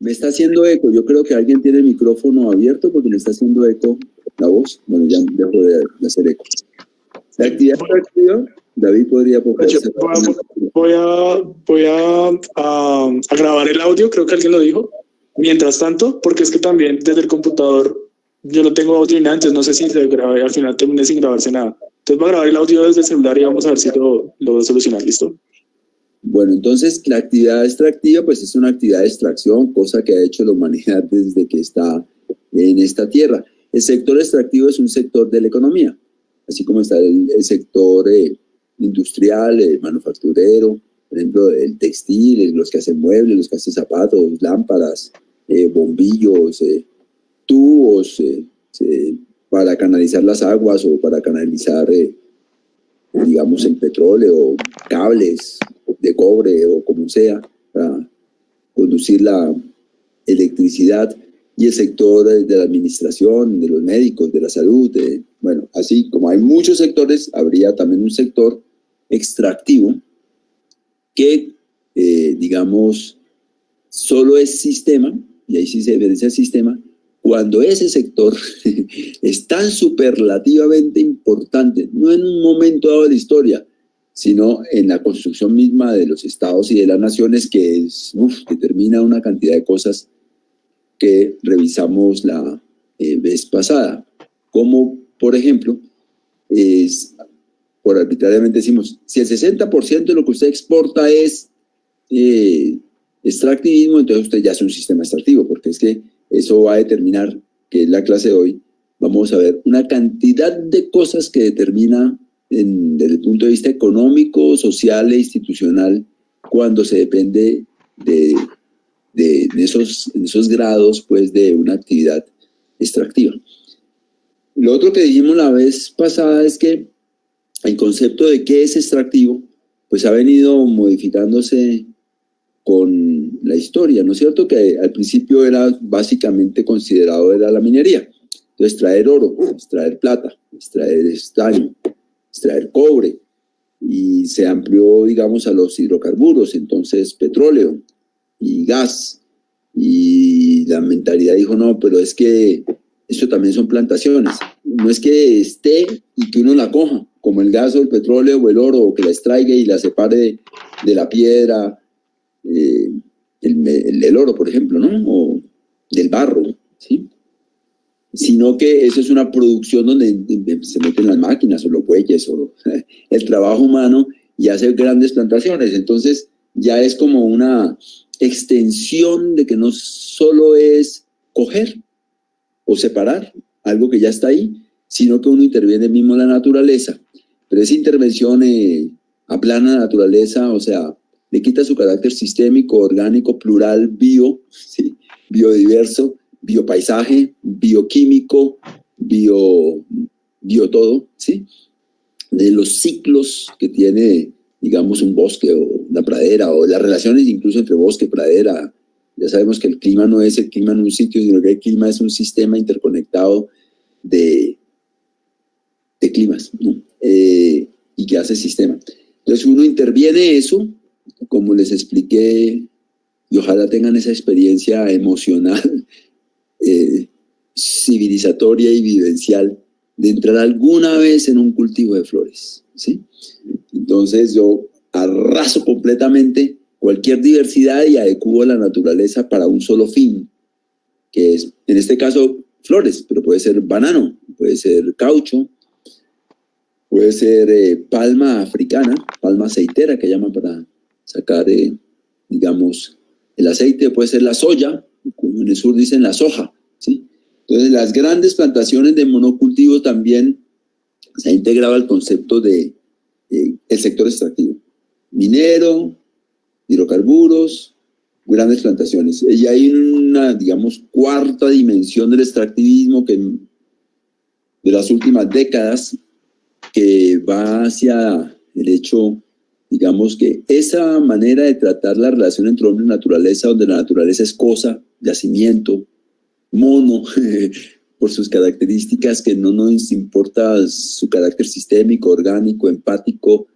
Me está haciendo eco. Yo creo que alguien tiene el micrófono abierto porque me está haciendo eco la voz. Bueno, ya dejo de hacer eco. La actividad extractiva, David podría proponerse. Voy a grabar el audio, creo que alguien lo dijo. Mientras tanto, porque es que también desde el computador yo no tengo audio ni nada, entonces no sé si se grabe, al final termine sin grabarse nada. Entonces voy a grabar el audio desde el celular y vamos a ver si lo voy a solucionar, ¿listo? Bueno, entonces la actividad extractiva pues es una actividad de extracción, cosa que ha hecho la humanidad desde que está en esta tierra. El sector extractivo es un sector de la economía, así como está el sector industrial, manufacturero, por ejemplo, el textil, los que hacen muebles, los que hacen zapatos, lámparas, bombillos, tubos para canalizar las aguas o para canalizar, digamos, el petróleo, cables de cobre o como sea, para conducir la electricidad, y el sector de la administración, de los médicos, de la salud. Bueno, así como hay muchos sectores, habría también un sector extractivo que, digamos, solo es sistema, y ahí sí se diferencia el sistema, cuando ese sector es tan superlativamente importante, no en un momento dado de la historia, sino en la construcción misma de los estados y de las naciones, que determina una cantidad de cosas que revisamos la vez pasada. Como, por ejemplo, por arbitrariamente decimos, si el 60% de lo que usted exporta es extractivismo, entonces usted ya es un sistema extractivo, porque es que eso va a determinar, que es la clase de hoy, vamos a ver una cantidad de cosas que determina desde el punto de vista económico, social e institucional, cuando se depende de esos grados, pues, de una actividad extractiva. Lo otro que dijimos la vez pasada es que el concepto de qué es extractivo, pues ha venido modificándose con la historia, ¿no es cierto? Que al principio era básicamente considerado era la minería. Entonces, extraer oro, extraer plata, extraer estaño, extraer cobre, y se amplió, digamos, a los hidrocarburos, entonces petróleo y gas, y la mentalidad dijo, no, pero es que eso también son plantaciones, no es que esté y que uno la coja, como el gas o el petróleo o el oro, o que la extraiga y la separe de la piedra, el oro, por ejemplo, ¿no? O del barro, ¿sí? Sino que eso es una producción donde se meten las máquinas o los bueyes o el trabajo humano, y hace grandes plantaciones. Entonces ya es como una extensión de que no solo es coger o separar algo que ya está ahí, sino que uno interviene mismo en la naturaleza. Pero esa intervención aplana la naturaleza, o sea, le quita su carácter sistémico, orgánico, plural, ¿sí? Biodiverso, biopaisaje, bioquímico, bio todo, ¿sí? De los ciclos que tiene, digamos, un bosque o una pradera, o las relaciones incluso entre bosque y pradera. Ya sabemos que el clima no es el clima en un sitio, sino que el clima es un sistema interconectado de climas, ¿no? Y que hace sistema. Entonces uno interviene eso, como les expliqué, y ojalá tengan esa experiencia emocional, civilizatoria y vivencial, de entrar alguna vez en un cultivo de flores, ¿sí? Entonces yo arraso completamente cualquier diversidad y adecuo la naturaleza para un solo fin, que es, en este caso, flores, pero puede ser banano, puede ser caucho, puede ser palma africana, palma aceitera, que llaman para sacar, digamos, el aceite, puede ser la soya, como en el sur dicen la soja, ¿sí? Entonces, las grandes plantaciones de monocultivo también se ha integrado al concepto de el sector extractivo. Minero, hidrocarburos, grandes plantaciones. Y hay una, digamos, cuarta dimensión del extractivismo que de las últimas décadas, que va hacia el hecho, digamos, que esa manera de tratar la relación entre hombre y naturaleza, donde la naturaleza es cosa, yacimiento, mono, por sus características, que no nos importa su carácter sistémico, orgánico, empático,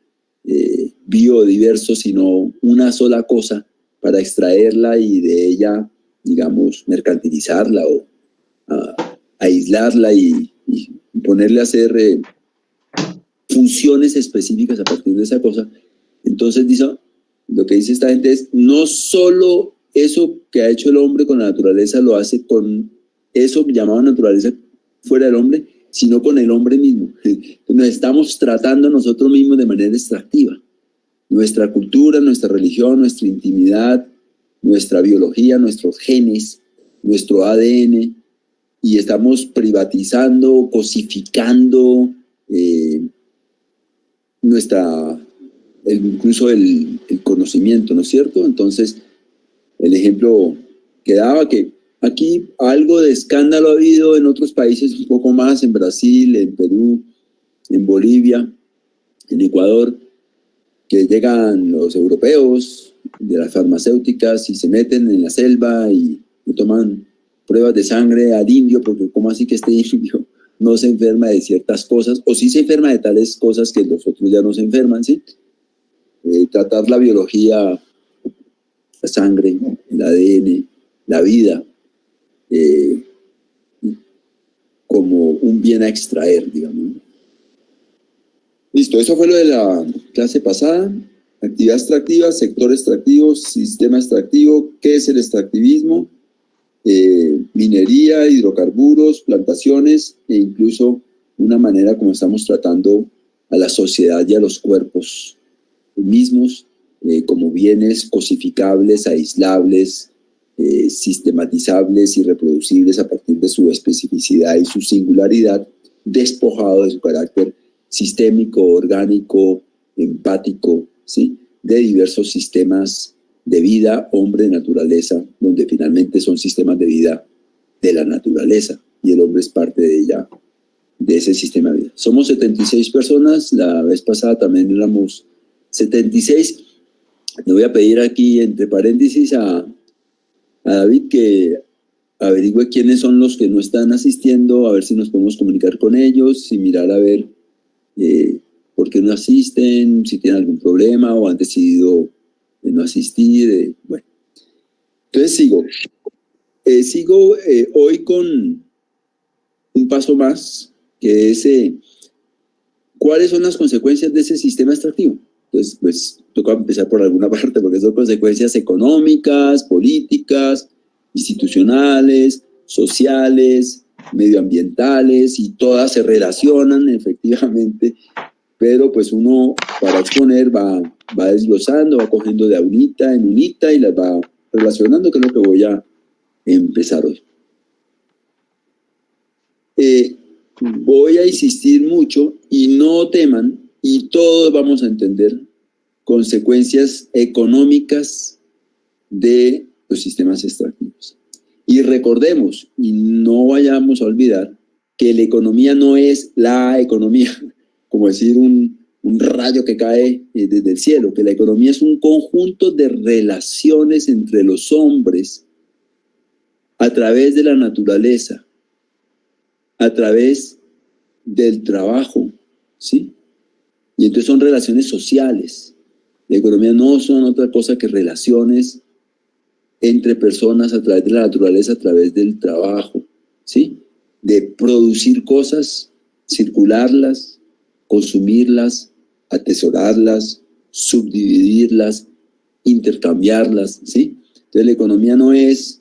biodiverso, sino una sola cosa para extraerla y de ella digamos, mercantilizarla o aislarla y ponerle a hacer funciones específicas a partir de esa cosa. Entonces lo que dice esta gente es, no solo eso que ha hecho el hombre con la naturaleza lo hace con eso llamado naturaleza fuera del hombre, sino con el hombre mismo. Nos estamos tratando nosotros mismos de manera extractiva. Nuestra cultura, nuestra religión, nuestra intimidad, nuestra biología, nuestros genes, nuestro ADN, y estamos privatizando, cosificando incluso el conocimiento, ¿no es cierto? Entonces, el ejemplo que daba, que aquí algo de escándalo ha habido en otros países, un poco más, en Brasil, en Perú, en Bolivia, en Ecuador, que llegan los europeos de las farmacéuticas y se meten en la selva y toman pruebas de sangre al indio, porque ¿cómo así que este indio no se enferma de ciertas cosas? O sí se enferma de tales cosas que los otros ya no se enferman, ¿sí? Tratar la biología, la sangre, el ADN, la vida, como un bien a extraer, digamos. Listo, eso fue lo de la clase pasada. Actividad extractiva, sector extractivo, sistema extractivo. ¿Qué es el extractivismo? Minería, hidrocarburos, plantaciones e incluso una manera como estamos tratando a la sociedad y a los cuerpos mismos como bienes cosificables, aislables, sistematizables y reproducibles a partir de su especificidad y su singularidad, despojado de su carácter sistémico, orgánico, empático, ¿sí? De diversos sistemas de vida, hombre, naturaleza, donde finalmente son sistemas de vida de la naturaleza y el hombre es parte de ella, de ese sistema de vida. Somos 76 personas, la vez pasada también éramos 76. Le voy a pedir aquí entre paréntesis a David que averigüe quiénes son los que no están asistiendo, a ver si nos podemos comunicar con ellos y mirar a ver por qué no asisten, si tienen algún problema o han decidido no asistir. Bueno, entonces sigo hoy con un paso más, que es ¿cuáles son las consecuencias de ese sistema extractivo? Entonces, pues toca empezar por alguna parte, porque son consecuencias económicas, políticas, institucionales, sociales, medioambientales, y todas se relacionan efectivamente, pero pues uno para exponer va desglosando, va cogiendo de unita en unita y las va relacionando, que es lo que voy a empezar hoy. Voy a insistir mucho y no teman, y todos vamos a entender consecuencias económicas de los sistemas extractivos. Y recordemos, y no vayamos a olvidar, que la economía no es la economía, como decir un rayo que cae desde el cielo, que la economía es un conjunto de relaciones entre los hombres a través de la naturaleza, a través del trabajo, ¿sí? Y entonces son relaciones sociales. La economía no son otra cosa que relaciones entre personas a través de la naturaleza, a través del trabajo, ¿sí? De producir cosas, circularlas, consumirlas, atesorarlas, subdividirlas, intercambiarlas, ¿sí? Entonces la economía no es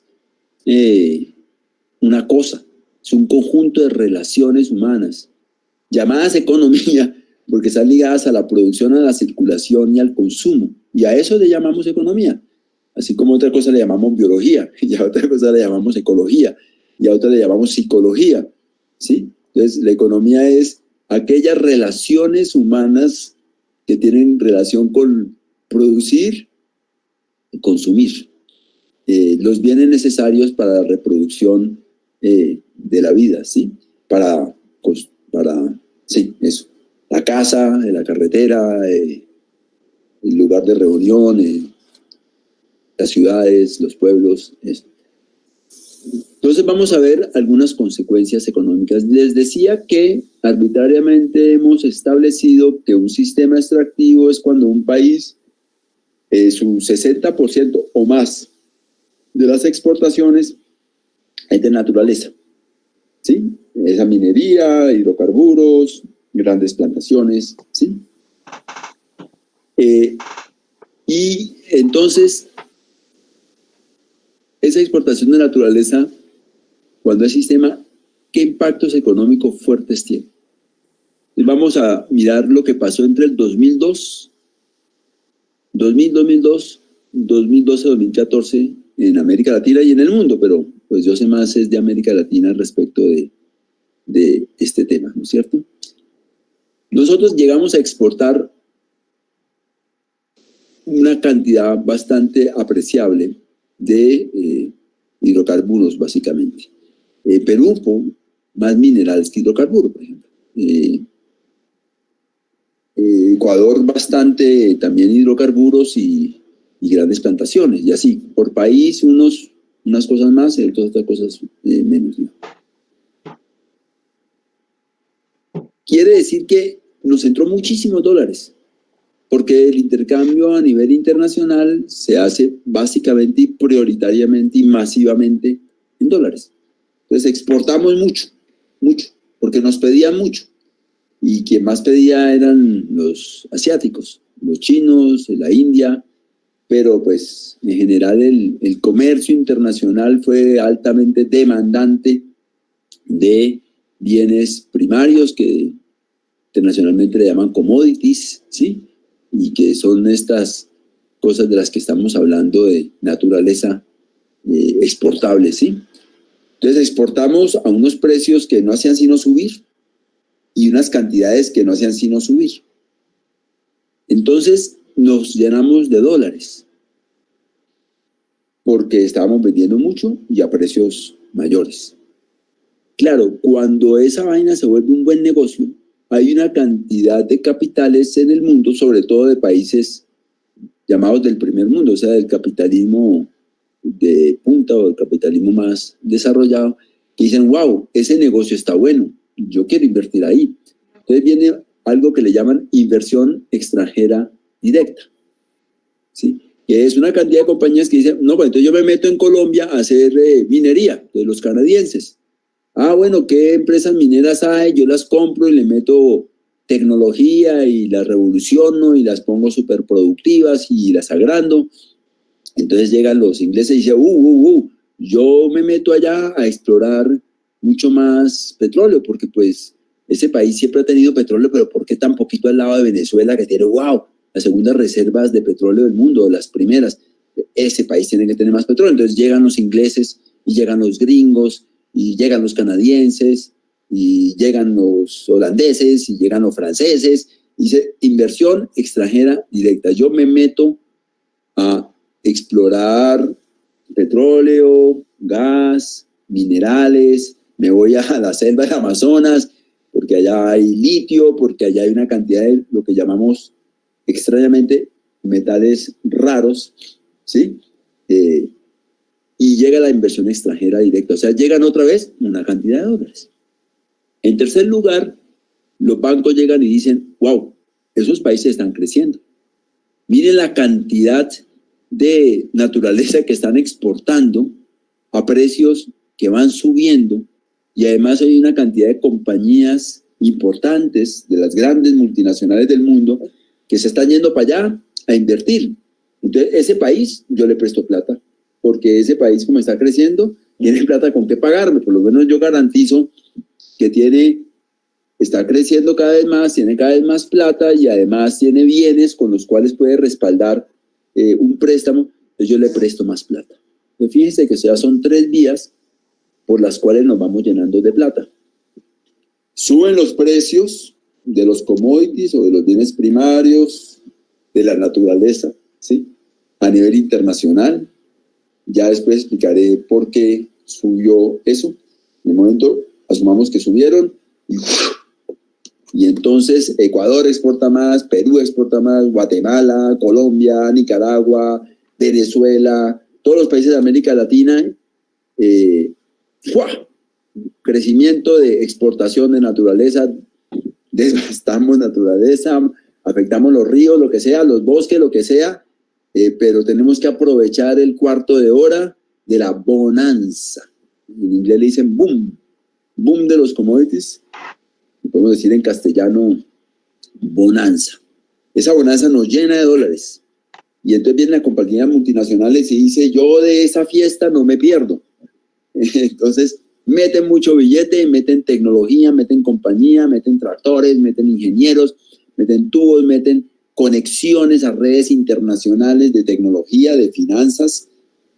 una cosa, es un conjunto de relaciones humanas, llamadas economía, porque están ligadas a la producción, a la circulación y al consumo. Y a eso le llamamos economía. Así como otra cosa le llamamos biología, y a otra cosa le llamamos ecología, y a otra le llamamos psicología, ¿sí? Entonces, la economía es aquellas relaciones humanas que tienen relación con producir y consumir los bienes necesarios para la reproducción de la vida, ¿sí? Sí, eso. La casa, la carretera, el lugar de reunión, las ciudades, los pueblos, eso. Entonces vamos a ver algunas consecuencias económicas. Les decía que arbitrariamente hemos establecido que un sistema extractivo es cuando un país, su 60% o más de las exportaciones es de naturaleza, ¿sí? Esa minería, hidrocarburos, grandes plantaciones, ¿sí? Y entonces, esa exportación de naturaleza, cuando es sistema, ¿qué impactos económicos fuertes tiene? Vamos a mirar lo que pasó entre el 2002, 2012-2014 en América Latina y en el mundo, pero pues yo sé más es de América Latina respecto de este tema, ¿no es cierto? Nosotros llegamos a exportar una cantidad bastante apreciable de hidrocarburos, básicamente. Perú, más minerales que hidrocarburos, por ejemplo. Ecuador, bastante también hidrocarburos y grandes plantaciones, y así, por país, unas cosas más y otras cosas menos, ¿no? Quiere decir que nos entró muchísimos dólares, porque el intercambio a nivel internacional se hace básicamente y prioritariamente y masivamente en dólares. Entonces exportamos mucho, porque nos pedían mucho. Y quien más pedía eran los asiáticos, los chinos, la India, pero pues en general el comercio internacional fue altamente demandante de bienes primarios que internacionalmente le llaman commodities, ¿sí? Y que son estas cosas de las que estamos hablando de naturaleza exportable, ¿sí? Entonces exportamos a unos precios que no hacían sino subir y unas cantidades que no hacían sino subir. Entonces nos llenamos de dólares porque estábamos vendiendo mucho y a precios mayores. Claro, cuando esa vaina se vuelve un buen negocio, hay una cantidad de capitales en el mundo, sobre todo de países llamados del primer mundo, o sea, del capitalismo de punta o del capitalismo más desarrollado, que dicen, wow, ese negocio está bueno, yo quiero invertir ahí. Entonces viene algo que le llaman inversión extranjera directa, ¿sí? Que es una cantidad de compañías que dicen, no, pues entonces yo me meto en Colombia a hacer minería de los canadienses. Ah, bueno, ¿qué empresas mineras hay? Yo las compro y le meto tecnología y las revoluciono y las pongo súper productivas y las agrando. Entonces llegan los ingleses y dicen, yo me meto allá a explorar mucho más petróleo, porque pues ese país siempre ha tenido petróleo, pero ¿por qué tan poquito al lado de Venezuela, que tiene, las segundas reservas de petróleo del mundo, las primeras? Ese país tiene que tener más petróleo. Entonces llegan los ingleses y llegan los gringos y llegan los canadienses y llegan los holandeses y llegan los franceses. Dice, inversión extranjera directa. Yo me meto a explorar petróleo, gas, minerales, me voy a la selva del Amazonas, porque allá hay litio, porque allá hay una cantidad de lo que llamamos extrañamente metales raros, ¿sí? Y llega la inversión extranjera directa, o sea, llegan otra vez una cantidad de dólares. En tercer lugar, los bancos llegan y dicen, wow, esos países están creciendo. Miren la cantidad de naturaleza que están exportando a precios que van subiendo, y además hay una cantidad de compañías importantes de las grandes multinacionales del mundo que se están yendo para allá a invertir. Entonces, ese país yo le presto plata, porque ese país, como está creciendo, tiene plata con qué pagarme. Por lo menos yo garantizo que está creciendo cada vez más, tiene cada vez más plata y además tiene bienes con los cuales puede respaldar un préstamo. Entonces yo le presto más plata. Entonces fíjense que ya son 3 vías por las cuales nos vamos llenando de plata. Suben los precios de los commodities o de los bienes primarios, de la naturaleza, ¿sí? A nivel internacional. Ya después explicaré por qué subió eso. En el momento asumamos que subieron y entonces Ecuador exporta más, Perú exporta más, Guatemala, Colombia, Nicaragua, Venezuela, todos los países de América Latina, crecimiento de exportación de naturaleza, desgastamos naturaleza, afectamos los ríos, lo que sea, los bosques, lo que sea, pero tenemos que aprovechar el cuarto de hora de la bonanza. En inglés le dicen boom, boom de los commodities. Podemos decir en castellano bonanza. Esa bonanza nos llena de dólares. Y entonces vienen las compañías multinacionales y dice, yo de esa fiesta no me pierdo. Entonces meten mucho billete, meten tecnología, meten compañía, meten tractores, meten ingenieros, meten tubos, meten conexiones a redes internacionales de tecnología, de finanzas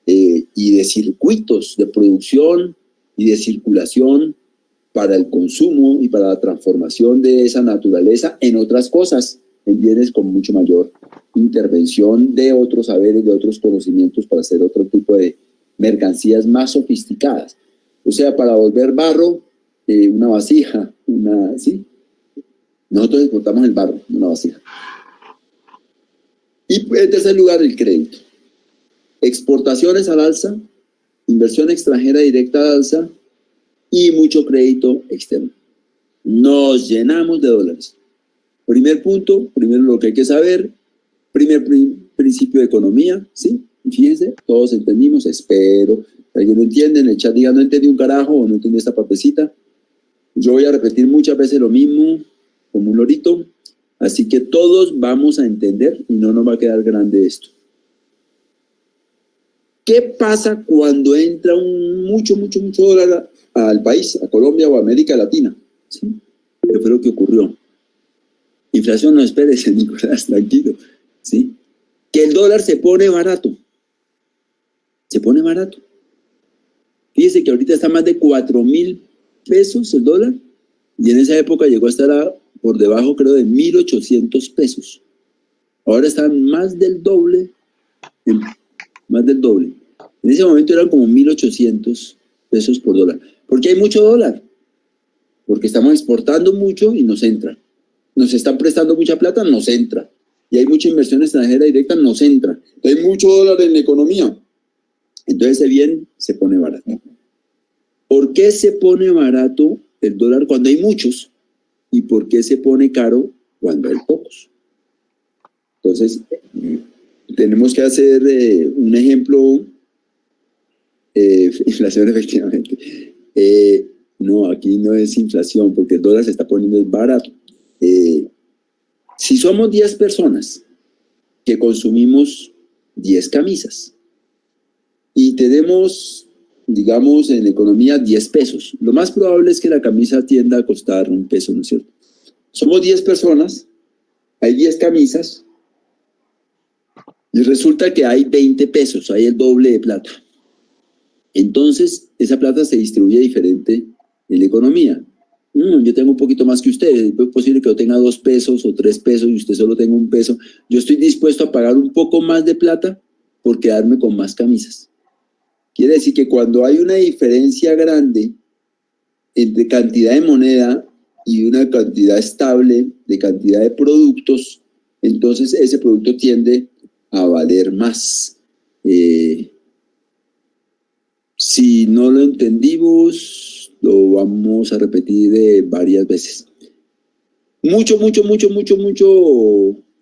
y de circuitos de producción y de circulación para el consumo y para la transformación de esa naturaleza en otras cosas, en bienes con mucho mayor intervención de otros saberes, de otros conocimientos para hacer otro tipo de mercancías más sofisticadas. O sea, para volver barro, una vasija, ¿sí? Nosotros exportamos el barro, una vasija. Y en tercer lugar, el crédito. Exportaciones al alza, inversión extranjera directa al alza y mucho crédito externo. Nos llenamos de dólares. Primer punto, primero lo que hay que saber, primer principio de economía, ¿sí? Fíjense, todos entendimos, espero. ¿Alguien no entiende? En el chat diga, no entendí un carajo o no entendí esta partecita. Yo voy a repetir muchas veces lo mismo, como un lorito. Así que todos vamos a entender y no nos va a quedar grande esto. ¿Qué pasa cuando entra mucho dólar al país, a Colombia o a América Latina? ¿Sí? ¿Qué fue lo que ocurrió? Inflación, no espérese, Nicolás, tranquilo. ¿Sí? Que el dólar se pone barato. Se pone barato. Fíjese que ahorita está más de 4.000 pesos el dólar y en esa época llegó a estar por debajo, creo, de 1.800 pesos. Ahora están más del doble. Más del doble. En ese momento eran como 1.800 pesos por dólar. ¿Por qué hay mucho dólar? Porque estamos exportando mucho y nos entra. Nos están prestando mucha plata, nos entra. Y hay mucha inversión extranjera directa, nos entra. Hay mucho dólar en la economía. Entonces ese bien se pone barato. ¿Por qué se pone barato el dólar cuando hay muchos? ¿Y por qué se pone caro cuando hay pocos? Entonces, tenemos que hacer un ejemplo. Inflación, efectivamente. No, aquí no es inflación, porque el dólar se está poniendo barato. Si somos 10 personas que consumimos 10 camisas y tenemos, digamos, en economía 10 pesos, lo más probable es que la camisa tienda a costar un peso, ¿no es cierto? Somos 10 personas, hay 10 camisas y resulta que hay 20 pesos, hay el doble de plata. Entonces, esa plata se distribuye diferente en la economía. Yo tengo un poquito más que usted, es posible que yo tenga 2 pesos o 3 pesos y usted solo tenga 1 peso. Yo estoy dispuesto a pagar un poco más de plata por quedarme con más camisas. Quiere decir que cuando hay una diferencia grande entre cantidad de moneda y una cantidad estable de cantidad de productos, entonces ese producto tiende a valer más. Si no lo entendimos, lo vamos a repetir varias veces. Mucho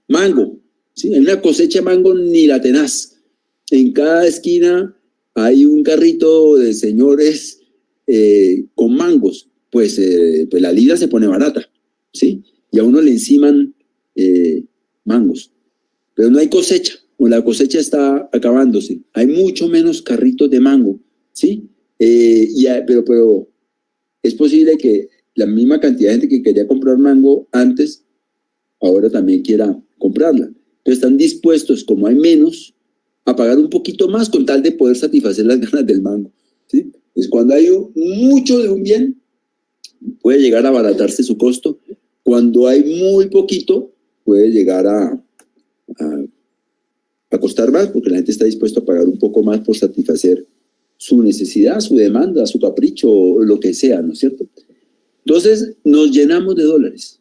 mango. ¿Sí? En una cosecha de mango ni la tenaz. En cada esquina hay un carrito de señores con mangos. Pues la libra se pone barata, ¿sí? Y a uno le enciman mangos. Pero no hay cosecha, o la cosecha está acabándose. Hay mucho menos carritos de mango, ¿sí? Pero es posible que la misma cantidad de gente que quería comprar mango antes, ahora también quiera comprarla. Entonces están dispuestos, como hay menos, a pagar un poquito más con tal de poder satisfacer las ganas del mango, ¿sí? Entonces cuando hay mucho de un bien, puede llegar a abaratarse su costo. Cuando hay muy poquito, puede llegar a costar más, porque la gente está dispuesta a pagar un poco más por satisfacer su necesidad, su demanda, su capricho, o lo que sea, ¿no es cierto? Entonces, nos llenamos de dólares,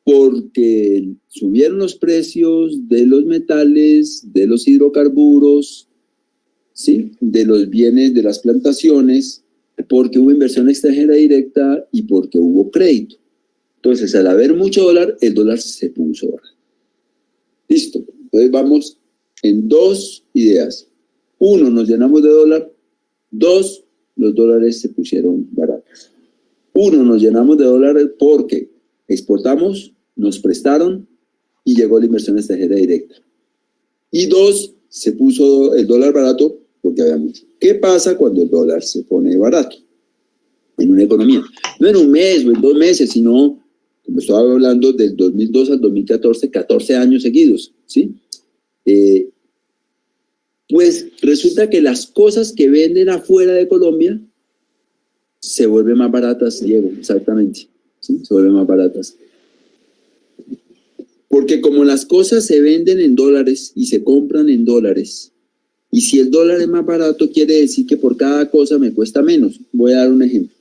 porque subieron los precios de los metales, de los hidrocarburos, ¿sí? De los bienes de las plantaciones, porque hubo inversión extranjera directa y porque hubo crédito. Entonces, al haber mucho dólar, el dólar se puso barato. Listo. Entonces, vamos en 2 ideas. 1, nos llenamos de dólar. Dos, los dólares se pusieron baratos. Uno, nos llenamos de dólares porque exportamos, nos prestaron y llegó la inversión extranjera directa. Y dos, se puso el dólar barato porque había mucho. ¿Qué pasa cuando el dólar se pone barato en una economía? No en un mes o en 2 meses, sino, como estaba hablando, del 2002 al 2014, 14 años seguidos, ¿sí? Pues resulta que las cosas que venden afuera de Colombia se vuelven más baratas, Diego, exactamente, ¿sí? Se vuelven más baratas. Porque como las cosas se venden en dólares y se compran en dólares, y si el dólar es más barato, quiere decir que por cada cosa me cuesta menos. Voy a dar un ejemplo.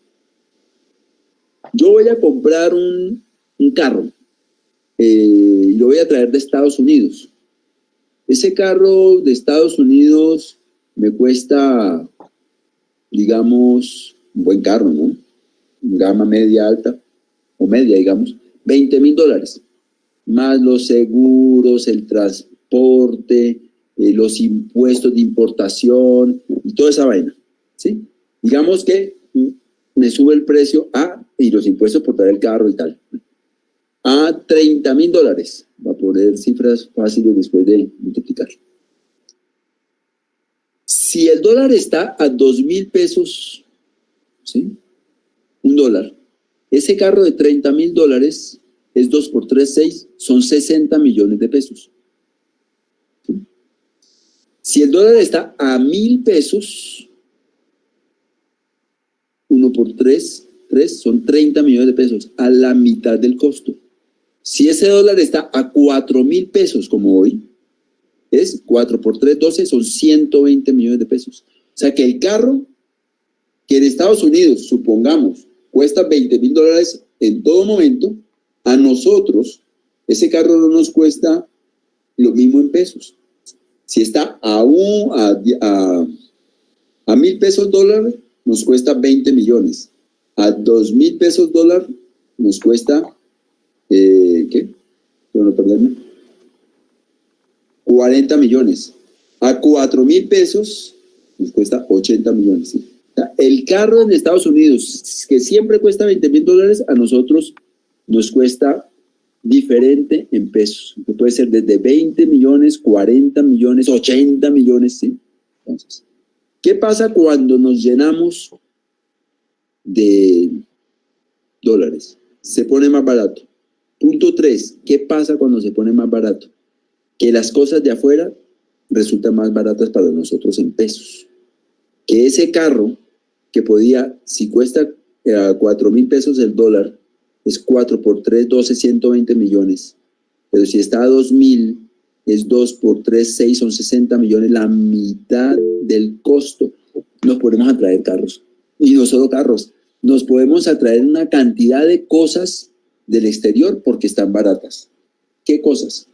Yo voy a comprar un carro, y lo voy a traer de Estados Unidos. Ese carro de Estados Unidos me cuesta, digamos, un buen carro, ¿no? Gama media alta, o media, digamos, $20,000. Más los seguros, el transporte, los impuestos de importación y toda esa vaina, ¿sí? Digamos que me sube el precio y los impuestos por traer el carro y tal, a $30,000. Va a poner cifras fáciles después de multiplicar. Si el dólar está a 2,000 pesos, ¿sí? Un dólar. Ese carro de $30,000 es 2 por 3, 6, son 60 millones de pesos. ¿Sí? Si el dólar está a 1,000 pesos, 1 por 3, son 30 millones de pesos, a la mitad del costo. Si ese dólar está a 4,000 pesos, como hoy, es 4 por 3, 12, son 120 millones de pesos. O sea que el carro, que en Estados Unidos, supongamos, cuesta $20,000 en todo momento, a nosotros, ese carro no nos cuesta lo mismo en pesos. Si está a 1,000 pesos dólar, nos cuesta 20 millones. A 2,000 pesos dólar, nos cuesta, ¿qué? Bueno, perdón, 40 millones. A 4,000 pesos, nos cuesta 80 millones. ¿Sí? O sea, el carro en Estados Unidos, que siempre cuesta $20,000, a nosotros nos cuesta diferente en pesos. Puede ser desde 20 millones, 40 millones, 80 millones, ¿sí? Entonces, ¿qué pasa cuando nos llenamos de dólares? Se pone más barato. Punto 3, ¿qué pasa cuando se pone más barato? Que las cosas de afuera resultan más baratas para nosotros en pesos. Que ese carro que podía, si cuesta 4,000 pesos el dólar, es 4 por 3, 12, 120 millones. Pero si está a 2,000, es 2 por 3, 6, son 60 millones, la mitad del costo. Nos podemos atraer carros. Y no solo carros, nos podemos atraer una cantidad de cosas del exterior porque están baratas. ¿Qué cosas?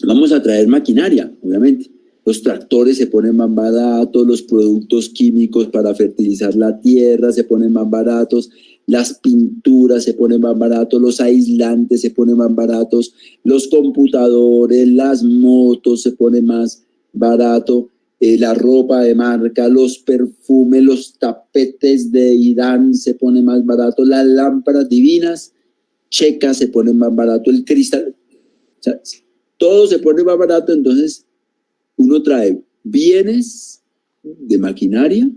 Vamos a traer maquinaria, obviamente. Los tractores se ponen más baratos, los productos químicos para fertilizar la tierra se ponen más baratos, las pinturas se ponen más baratos, los aislantes se ponen más baratos, los computadores, las motos se ponen más barato, la ropa de marca, los perfumes, los tapetes de Irán se ponen más barato, las lámparas divinas checas se ponen más barato, el cristal, o sea, todo se pone más barato. Entonces uno trae bienes de maquinaria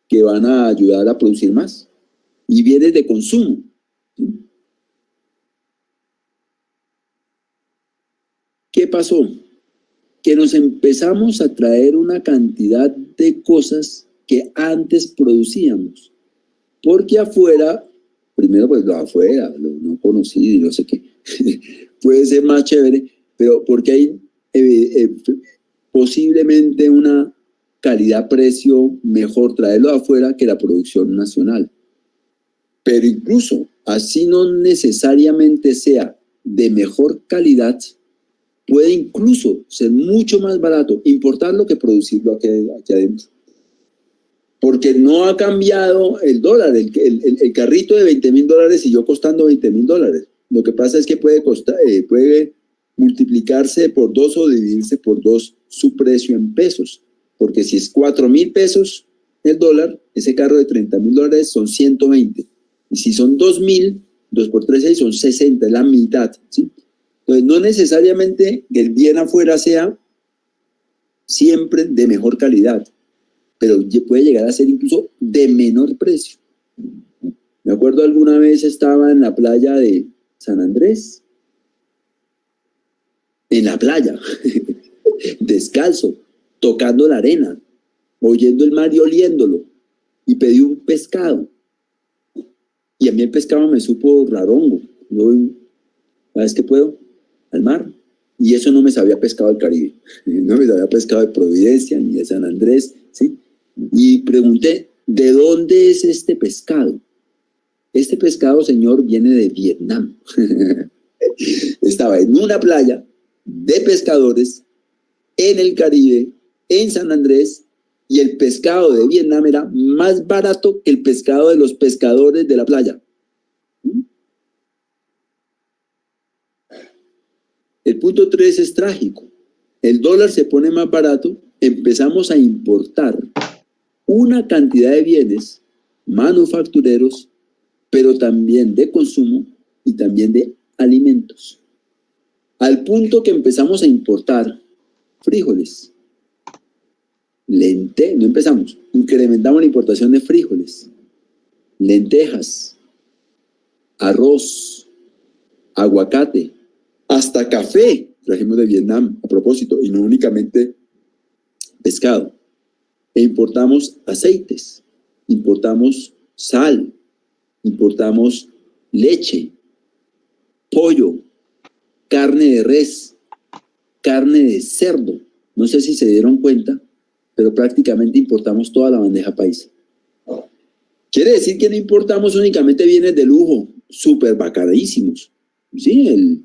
que van a ayudar a producir más y bienes de consumo, ¿sí? ¿Qué pasó? Que nos empezamos a traer una cantidad de cosas que antes producíamos, porque afuera, primero pues lo afuera, lo no conocido y no sé qué, puede ser más chévere, pero porque hay posiblemente una calidad-precio mejor traerlo de afuera que la producción nacional. Pero incluso, así no necesariamente sea de mejor calidad, puede incluso ser mucho más barato importarlo que producirlo aquí adentro. Porque no ha cambiado el dólar, el carrito de $20,000 siguió costando $20,000. Lo que pasa es que puede multiplicarse por 2 o dividirse por 2 su precio en pesos. porque si es 4.000 pesos el dólar, ese carro de $30.000 son 120. Y si son 2.000, 2 por 3, 6 son 60, es la mitad, ¿sí? Entonces, no necesariamente que el bien afuera sea siempre de mejor calidad, pero puede llegar a ser incluso de menor precio. Me acuerdo alguna vez estaba en la playa de San Andrés, en la playa, descalzo, tocando la arena, oyendo el mar y oliéndolo, y pedí un pescado. Y a mí el pescado me supo rarongo. Yo voy, cada vez que puedo, al mar. Y eso no me sabía pescado del Caribe. No me sabía pescado de Providencia ni de San Andrés, ¿sí? Y pregunté, ¿de dónde es este pescado? Este pescado, señor, viene de Vietnam. Estaba en una playa de pescadores en el Caribe, en San Andrés, y el pescado de Vietnam era más barato que el pescado de los pescadores de la playa. El punto 3 es trágico. El dólar se pone más barato, empezamos a importar una cantidad de bienes manufactureros, pero también de consumo y también de alimentos. Al punto que empezamos a importar frijoles, incrementamos la importación de frijoles, lentejas, arroz, aguacate, hasta café trajimos de Vietnam, a propósito, y no únicamente pescado. E importamos aceites, importamos sal, importamos leche, pollo, carne de res, carne de cerdo. No sé si se dieron cuenta, pero prácticamente importamos toda la bandeja paisa. Quiere decir que no importamos únicamente bienes de lujo, súper bacanísimos. Sí,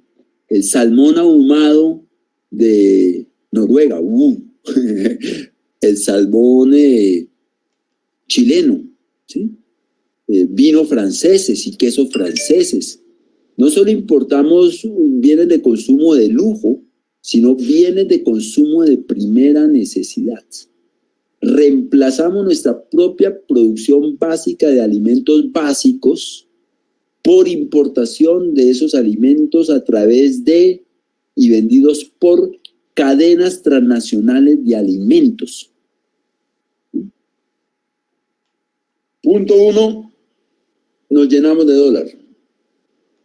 el salmón ahumado de Noruega, el salmón chileno, ¿sí? Vino franceses y quesos franceses. No solo importamos bienes de consumo de lujo, sino bienes de consumo de primera necesidad. Reemplazamos nuestra propia producción básica de alimentos básicos por importación de esos alimentos a través de y vendidos por cadenas transnacionales de alimentos. Punto 1, nos llenamos de dólar.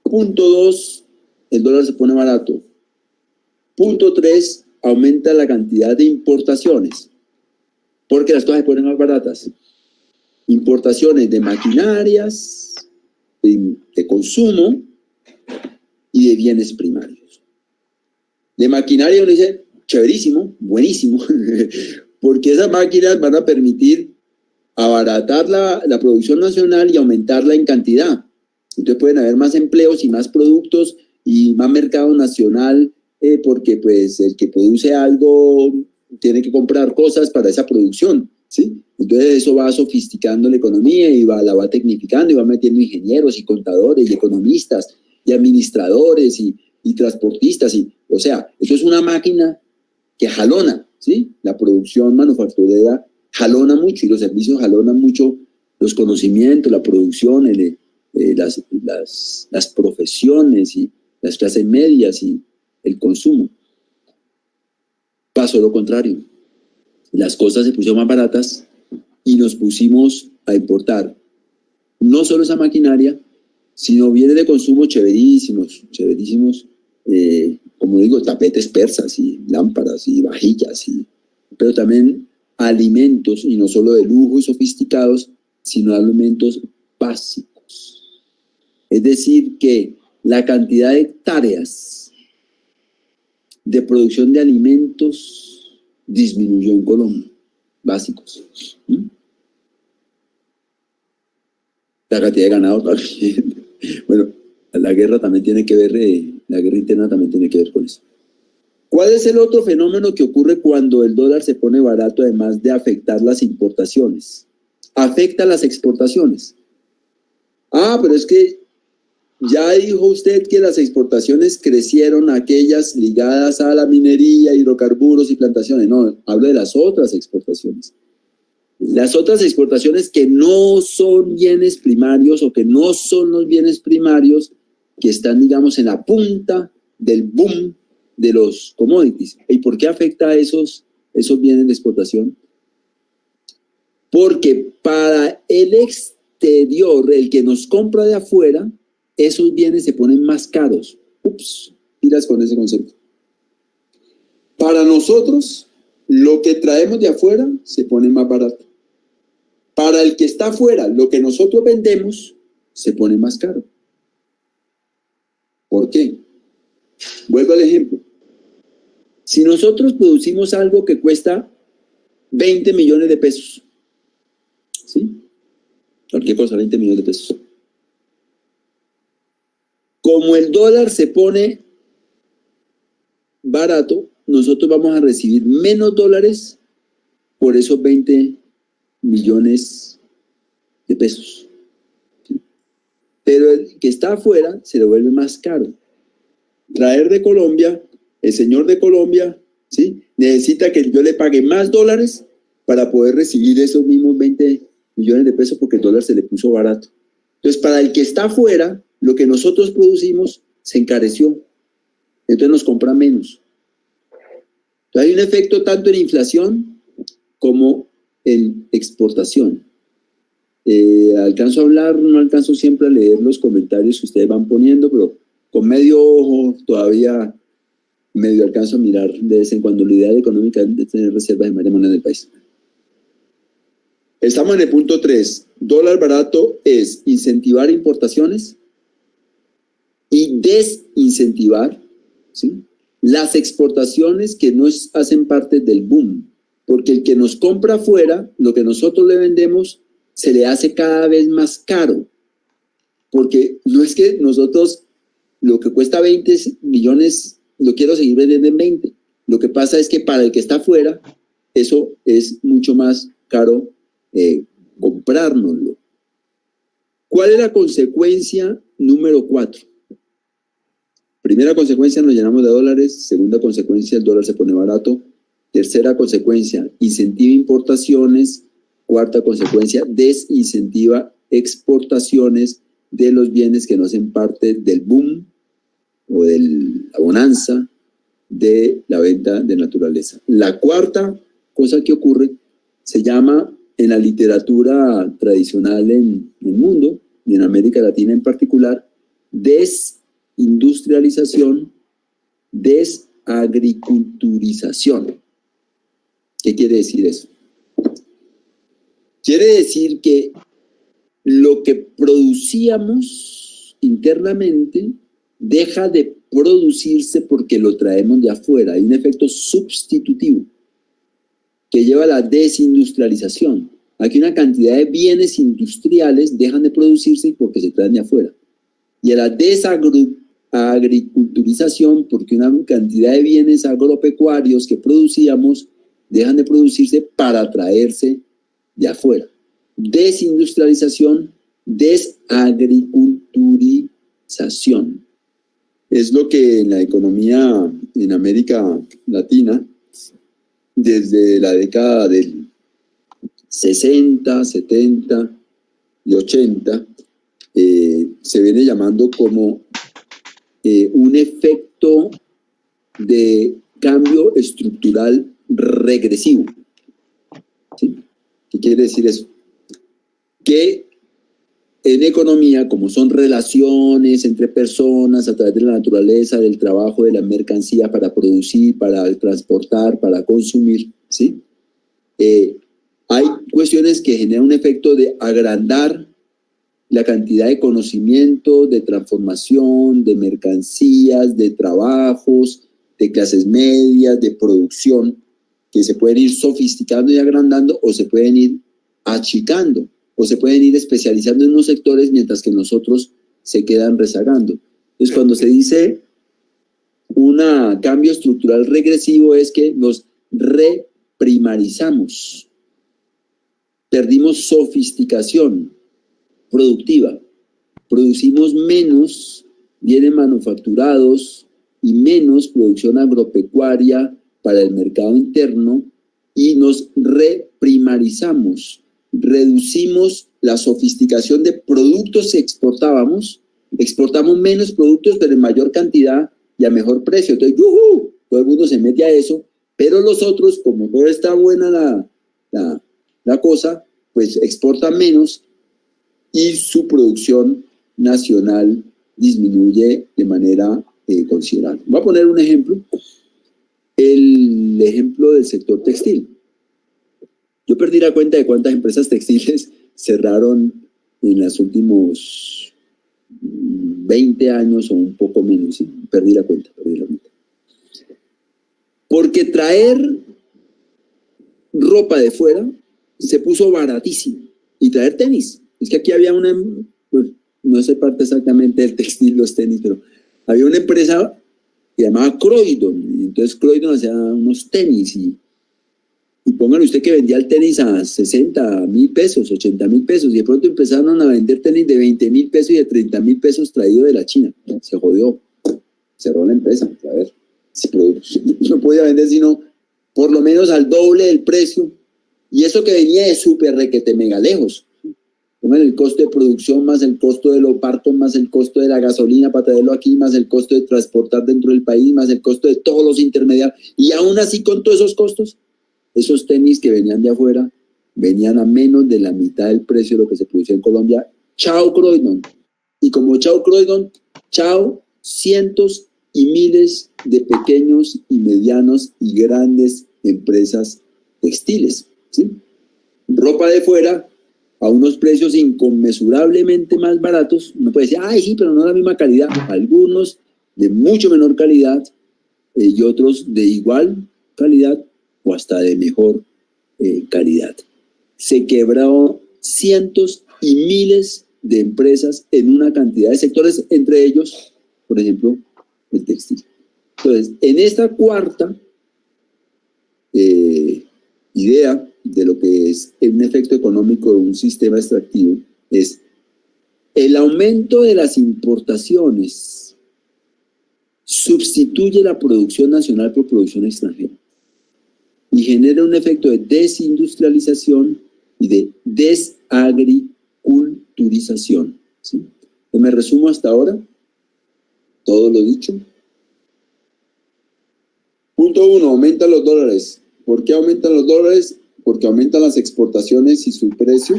Punto 2, el dólar se pone barato. Punto 3, aumenta la cantidad de importaciones, porque las cosas se ponen más baratas. Importaciones de maquinarias, de consumo y de bienes primarios. De maquinaria uno dice, chéverísimo, buenísimo, porque esas máquinas van a permitir abaratar la producción nacional y aumentarla en cantidad. Entonces pueden haber más empleos y más productos y más mercado nacional, porque pues el que produce algo tiene que comprar cosas para esa producción, ¿sí? Entonces eso va sofisticando la economía y la va tecnificando y va metiendo ingenieros y contadores y economistas y administradores y transportistas. O sea, eso es una máquina que jalona, ¿sí? La producción manufacturera jalona mucho y los servicios jalonan mucho los conocimientos, la producción, las profesiones y las clases medias y el consumo. Pasó lo contrario. Las cosas se pusieron más baratas y nos pusimos a importar no solo esa maquinaria, sino bienes de consumo chéverísimos, como digo, tapetes persas y lámparas y vajillas, pero también alimentos, y no solo de lujo y sofisticados, sino alimentos básicos. Es decir, que la cantidad de hectáreas de producción de alimentos disminuyó en Colombia, básicos. La cantidad de ganado también. Bueno, la guerra también tiene que ver, la guerra interna también tiene que ver con eso. ¿Cuál es el otro fenómeno que ocurre cuando el dólar se pone barato, además de afectar las importaciones? Afecta las exportaciones. Pero es que Ya dijo usted que las exportaciones crecieron, aquellas ligadas a la minería, hidrocarburos y plantaciones. No, hablo de las otras exportaciones. Las otras exportaciones que no son bienes primarios o que no son los bienes primarios que están, digamos, en la punta del boom de los commodities. ¿Y por qué afecta a esos bienes de exportación? Porque para el exterior, el que nos compra de afuera, esos bienes se ponen más caros. Ups, pilas con ese concepto. Para nosotros, lo que traemos de afuera se pone más barato. Para el que está afuera, lo que nosotros vendemos se pone más caro. ¿Por qué? Vuelvo al ejemplo. Si nosotros producimos algo que cuesta 20 millones de pesos, ¿sí? Cualquier cosa, 20 millones de pesos. Como el dólar se pone barato, nosotros vamos a recibir menos dólares por esos 20 millones de pesos. ¿Sí? Pero el que está afuera se le vuelve más caro. Traer de Colombia, el señor de Colombia, ¿sí?, necesita que yo le pague más dólares para poder recibir esos mismos 20 millones de pesos porque el dólar se le puso barato. Entonces, para el que está afuera, lo que nosotros producimos se encareció. Entonces nos compra menos. Entonces, hay un efecto tanto en inflación como en exportación. Alcanzo a hablar, no alcanzo siempre a leer los comentarios que ustedes van poniendo, pero con medio ojo todavía medio alcanzo a mirar de vez en cuando. La idea económica es de tener reservas de moneda en el país. Estamos en el punto 3. Dólar barato es incentivar importaciones y desincentivar, ¿sí?, las exportaciones que no hacen parte del boom. Porque el que nos compra afuera, lo que nosotros le vendemos, se le hace cada vez más caro. Porque no es que nosotros lo que cuesta 20 millones lo quiero seguir vendiendo en 20. Lo que pasa es que para el que está afuera, eso es mucho más caro comprárnoslo. ¿Cuál es la consecuencia número 4? Primera consecuencia, nos llenamos de dólares. Segunda consecuencia, el dólar se pone barato. Tercera consecuencia, incentiva importaciones. Cuarta consecuencia, desincentiva exportaciones de los bienes que no hacen parte del boom o de la bonanza de la venta de naturaleza. La cuarta cosa que ocurre se llama, en la literatura tradicional en el mundo y en América Latina en particular, desindustrialización, desagriculturización. ¿Qué quiere decir eso? Quiere decir que lo que producíamos internamente deja de producirse porque lo traemos de afuera. Hay un efecto sustitutivo que lleva a la desindustrialización. Aquí una cantidad de bienes industriales dejan de producirse porque se traen de afuera. Y a la desagriculturización, porque una cantidad de bienes agropecuarios que producíamos dejan de producirse para traerse de afuera. Desindustrialización, desagriculturización. Es lo que en la economía en América Latina, desde la década del 60, 70 y 80, se viene llamando como un efecto de cambio estructural regresivo. ¿Sí? ¿Qué quiere decir eso? Que en economía, como son relaciones entre personas a través de la naturaleza, del trabajo, de la mercancía para producir, para transportar, para consumir, ¿sí? Hay cuestiones que generan un efecto de agrandar la cantidad de conocimiento, de transformación, de mercancías, de trabajos, de clases medias, de producción, que se pueden ir sofisticando y agrandando o se pueden ir achicando o se pueden ir especializando en unos sectores mientras que nosotros se quedan rezagando. Entonces, cuando se dice un cambio estructural regresivo es que nos reprimarizamos, perdimos sofisticación productiva. producimos menos bienes manufacturados y menos producción agropecuaria para el mercado interno y nos reprimarizamos, reducimos la sofisticación de productos que exportábamos, exportamos menos productos pero en mayor cantidad y a mejor precio. Entonces, ¡yujú!, todo el mundo se mete a eso, pero los otros, como no está buena la cosa, pues exportan menos y su producción nacional disminuye de manera considerable. Voy a poner un ejemplo, el ejemplo del sector textil. Yo perdí la cuenta de cuántas empresas textiles cerraron en los últimos 20 años o un poco menos, ¿sí? Perdí la cuenta. Porque traer ropa de fuera se puso baratísimo. Y traer tenis. Es que aquí había pues, no sé parte exactamente del textil, los tenis, pero había una empresa que llamaba Croydon. Y entonces Croydon hacía unos tenis y póngale usted que vendía el tenis a 60,000 pesos, 80,000 pesos, y de pronto empezaron a vender tenis de 20,000 pesos y de 30,000 pesos traído de la China. Se jodió. Cerró la empresa. A ver, no podía vender sino por lo menos al doble del precio. Y eso que venía de súper requete mega lejos. Pongan el costo de producción, más el costo de los partos, más el costo de la gasolina para traerlo aquí, más el costo de transportar dentro del país, más el costo de todos los intermediarios. Y aún así, con todos esos costos, esos tenis que venían de afuera venían a menos de la mitad del precio de lo que se producía en Colombia. Chao Croydon. Y como chao Croydon, chao cientos y miles de pequeños y medianos y grandes empresas textiles, ¿sí? Ropa de fuera a unos precios inconmensurablemente más baratos. Uno puede decir, ay, sí, pero no de la misma calidad. Algunos de mucho menor calidad y otros de igual calidad o hasta de mejor calidad. Se quebraron cientos y miles de empresas en una cantidad de sectores, entre ellos, por ejemplo, el textil. Entonces, en esta cuarta idea de lo que es un efecto económico de un sistema extractivo es el aumento de las importaciones sustituye la producción nacional por producción extranjera y genera un efecto de desindustrialización y de desagriculturización, ¿sí? Me resumo hasta ahora todo lo dicho. Punto 1, aumentan los dólares. ¿Por qué aumentan los dólares? Porque aumentan las exportaciones y su precio.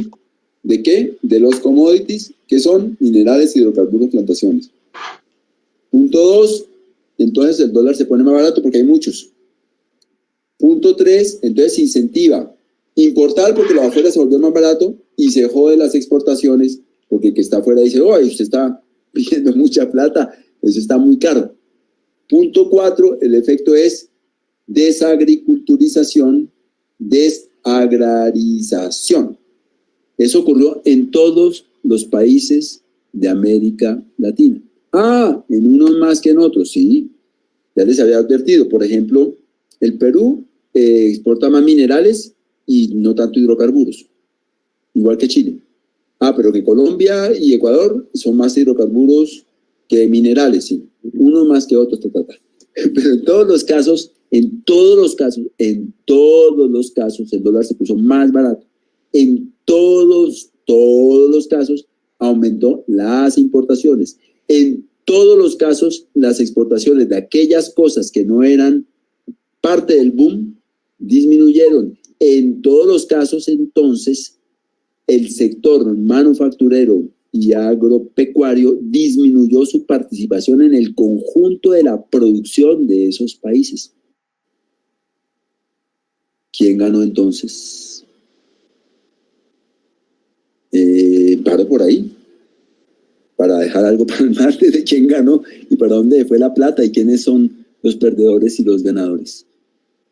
¿De qué? De los commodities, que son minerales, hidrocarburos, plantaciones. Punto 2, entonces el dólar se pone más barato porque hay muchos. Punto 3, entonces se incentiva importar porque lo de afuera se volvió más barato y se jode las exportaciones porque el que está afuera dice, oye, usted está pidiendo mucha plata, eso está muy caro. Punto 4, el efecto es desagriculturización, desagrarización. Eso ocurrió en todos los países de América Latina. En unos más que en otros, sí. Ya les había advertido, por ejemplo, el Perú exporta más minerales y no tanto hidrocarburos, igual que Chile. Pero que Colombia y Ecuador son más hidrocarburos que minerales, sí. Unos más que otros, Pero en todos los casos, el dólar se puso más barato. En todos los casos aumentó las importaciones. En todos los casos, las exportaciones de aquellas cosas que no eran parte del boom disminuyeron. En todos los casos, entonces, el sector manufacturero y agropecuario disminuyó su participación en el conjunto de la producción de esos países. ¿Quién ganó entonces? Paro por ahí, para dejar algo para el martes de quién ganó y para dónde fue la plata y quiénes son los perdedores y los ganadores.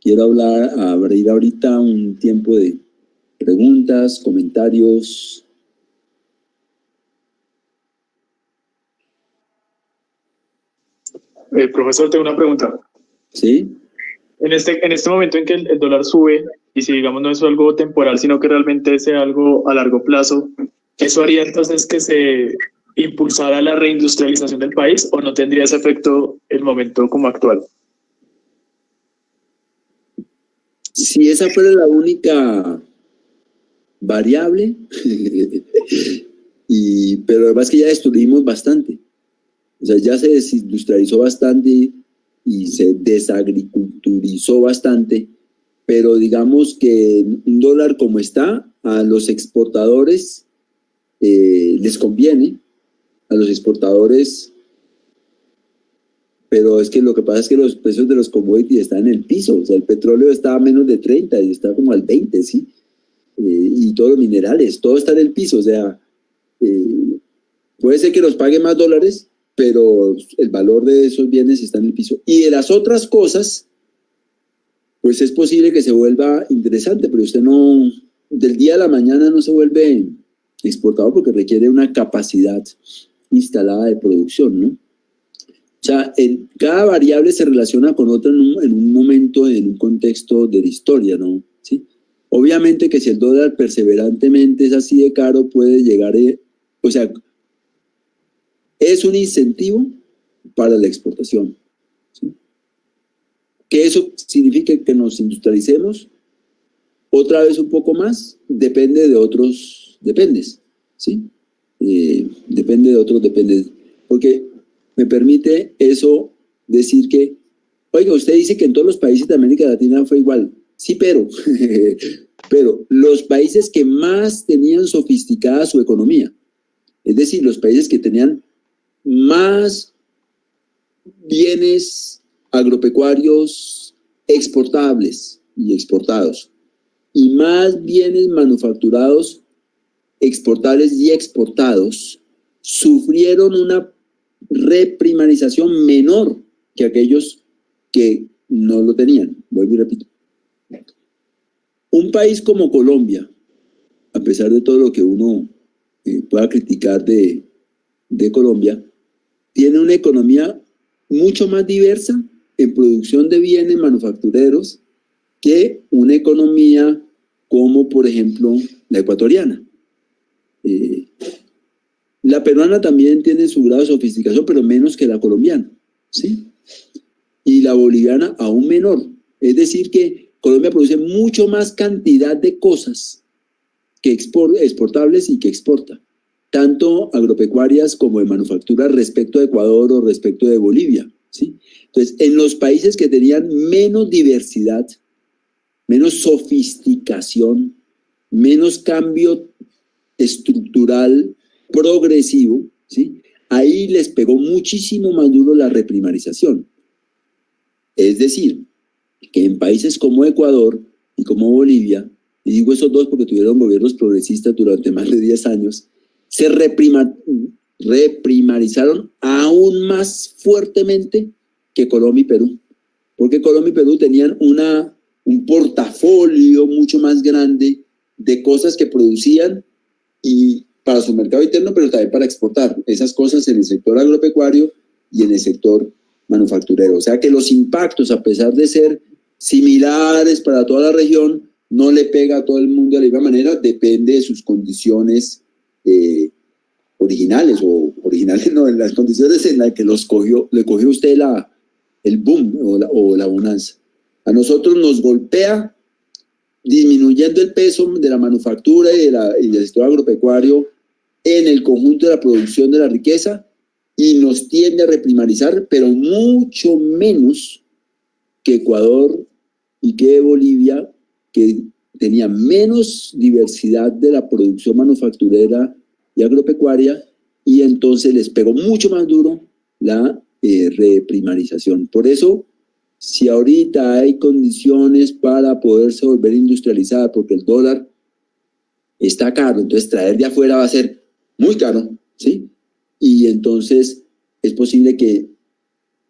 Quiero abrir ahorita un tiempo de preguntas, comentarios. Profesor, tengo una pregunta. ¿Sí? En este momento en que el dólar sube, y si digamos no es algo temporal, sino que realmente sea algo a largo plazo, ¿eso haría entonces que se impulsara la reindustrialización del país, o no tendría ese efecto el momento como actual? Si esa fuera la única variable, pero además que ya destruimos bastante. O sea, ya se desindustrializó bastante y se desagriculturizó bastante, pero digamos que un dólar como está, a los exportadores les conviene, a los exportadores, pero es que lo que pasa es que los precios de los commodities están en el piso. O sea, el petróleo está a menos de 30 y está como al 20, ¿sí? Y todos los minerales, todo está en el piso. O sea, puede ser que nos paguen más dólares, pero el valor de esos bienes está en el piso. Y de las otras cosas, pues es posible que se vuelva interesante, pero usted no, del día a la mañana no se vuelve exportador porque requiere una capacidad instalada de producción, ¿no? O sea, cada variable se relaciona con otra en un momento, en un contexto de la historia, ¿no? ¿Sí? Obviamente que si el dólar perseverantemente es así de caro, puede llegar, o sea, es un incentivo para la exportación, ¿sí? Que eso significa que nos industrialicemos otra vez un poco más, depende de otros dependes, ¿sí? Depende de otros dependes, porque me permite eso decir que, oiga, usted dice que en todos los países de América Latina fue igual. Sí, pero los países que más tenían sofisticada su economía, es decir, los países que tenían más bienes agropecuarios exportables y exportados, y más bienes manufacturados, exportables y exportados, sufrieron una reprimarización menor que aquellos que no lo tenían. Vuelvo y repito. Un país como Colombia, a pesar de todo lo que uno pueda criticar de Colombia, tiene una economía mucho más diversa en producción de bienes manufactureros que una economía como, por ejemplo, la ecuatoriana. La peruana también tiene su grado de sofisticación, pero menos que la colombiana, ¿sí? Y la boliviana aún menor. Es decir, que Colombia produce mucho más cantidad de cosas que exportables y que exporta, tanto agropecuarias como de manufactura respecto a Ecuador o respecto de Bolivia, ¿sí? Entonces, en los países que tenían menos diversidad, menos sofisticación, menos cambio estructural progresivo, ¿sí? Ahí les pegó muchísimo más duro la reprimarización. Es decir, que en países como Ecuador y como Bolivia, y digo esos dos porque tuvieron gobiernos progresistas durante más de 10 años, se reprimarizaron aún más fuertemente que Colombia y Perú, porque Colombia y Perú tenían un portafolio mucho más grande de cosas que producían y para su mercado interno, pero también para exportar esas cosas en el sector agropecuario y en el sector manufacturero. O sea que los impactos, a pesar de ser similares para toda la región, no le pega a todo el mundo de la misma manera, depende de sus condiciones originales, o originales no, en las condiciones en las que le cogió usted el boom o la bonanza. A nosotros nos golpea disminuyendo el peso de la manufactura y del sector agropecuario en el conjunto de la producción de la riqueza, y nos tiende a reprimarizar, pero mucho menos que Ecuador y que Bolivia, que tenía menos diversidad de la producción manufacturera y agropecuaria, y entonces les pegó mucho más duro la reprimarización. Por eso, si ahorita hay condiciones para poderse volver industrializada, porque el dólar está caro, entonces traer de afuera va a ser muy caro, ¿sí? Y entonces es posible que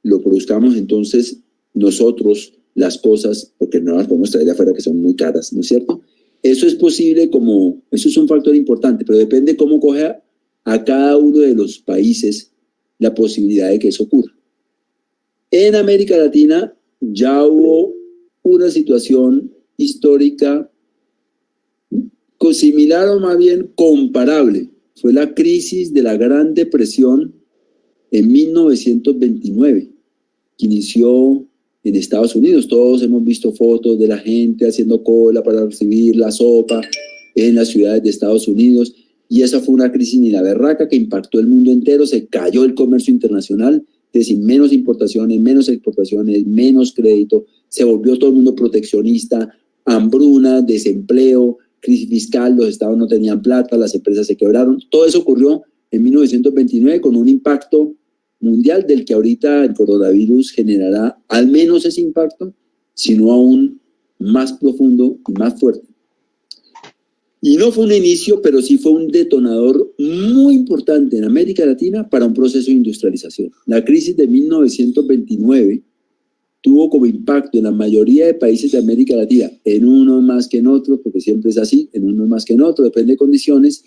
lo produzcamos entonces nosotros las cosas, porque no las podemos traer de afuera, que son muy caras, ¿no es cierto? Eso es posible, eso es un factor importante, pero depende cómo coge a cada uno de los países la posibilidad de que eso ocurra. En América Latina ya hubo una situación histórica similar o más bien comparable fue la crisis de la Gran Depresión en 1929, que inició en Estados Unidos. Todos hemos visto fotos de la gente haciendo cola para recibir la sopa en las ciudades de Estados Unidos, y esa fue una crisis ni la berraca que impactó el mundo entero. Se cayó el comercio internacional, es decir, menos importaciones, menos exportaciones, menos crédito, se volvió todo el mundo proteccionista, hambruna, desempleo, crisis fiscal, los estados no tenían plata, las empresas se quebraron. Todo eso ocurrió en 1929 con un impacto mundial del que ahorita el coronavirus generará al menos ese impacto, sino aún más profundo y más fuerte. Y no fue un inicio, pero sí fue un detonador muy importante en América Latina para un proceso de industrialización. La crisis de 1929 tuvo como impacto en la mayoría de países de América Latina, en unos más que en otros, porque siempre es así, en unos más que en otros, depende de condiciones,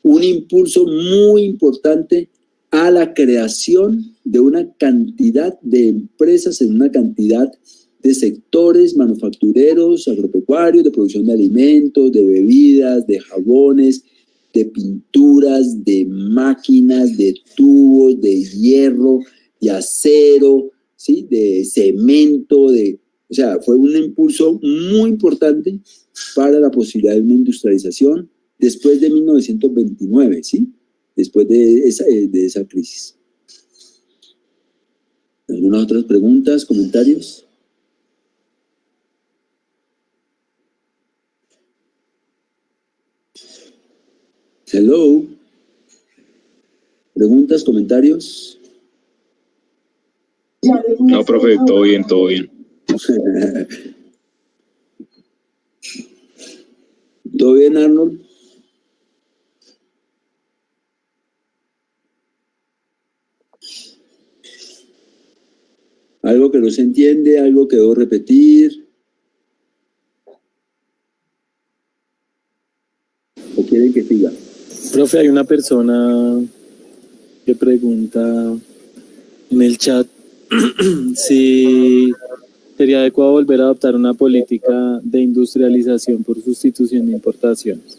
un impulso muy importante a la creación de una cantidad de empresas en una cantidad de sectores manufactureros, agropecuarios, de producción de alimentos, de bebidas, de jabones, de pinturas, de máquinas, de tubos, de hierro, de acero, ¿sí? De cemento, o sea, fue un impulso muy importante para la posibilidad de una industrialización después de 1929, ¿sí? Después de esa crisis. ¿Algunas otras preguntas, comentarios? Hello. ¿Preguntas, comentarios? No, profe, todo bien, todo bien. ¿Todo bien, Arnold? ¿Algo que no se entiende? ¿Algo que debo repetir? ¿O quieren que siga? Profe, hay una persona que pregunta en el chat si sería adecuado volver a adoptar una política de industrialización por sustitución de importaciones.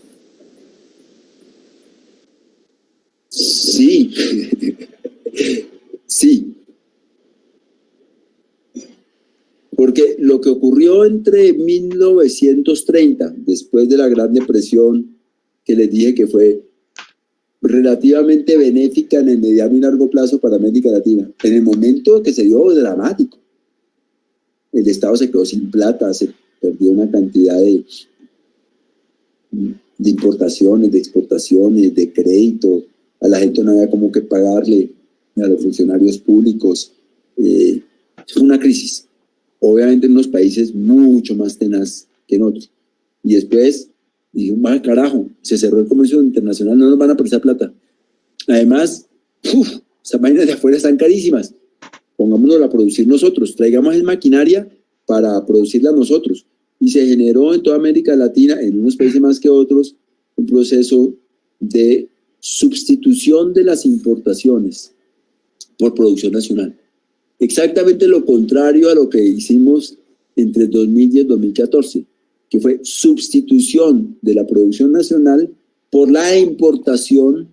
Sí. Sí. Porque lo que ocurrió entre 1930, después de la Gran Depresión, que les dije que fue relativamente benéfica en el mediano y largo plazo para América Latina, en el momento que se dio dramático. El Estado se quedó sin plata, se perdió una cantidad de importaciones, de exportaciones, de crédito, a la gente no había como que pagarle a los funcionarios públicos. Fue una crisis, obviamente en unos países mucho más tenaz que en otros. Y después dijo, carajo, se cerró el comercio internacional, no nos van a prestar plata. Además, esas máquinas de afuera están carísimas. Pongámonos a producir nosotros, traigamos maquinaria para producirla nosotros. Y se generó en toda América Latina, en unos países más que otros, un proceso de sustitución de las importaciones por producción nacional. Exactamente lo contrario a lo que hicimos entre 2010 y 2014, que fue sustitución de la producción nacional por la importación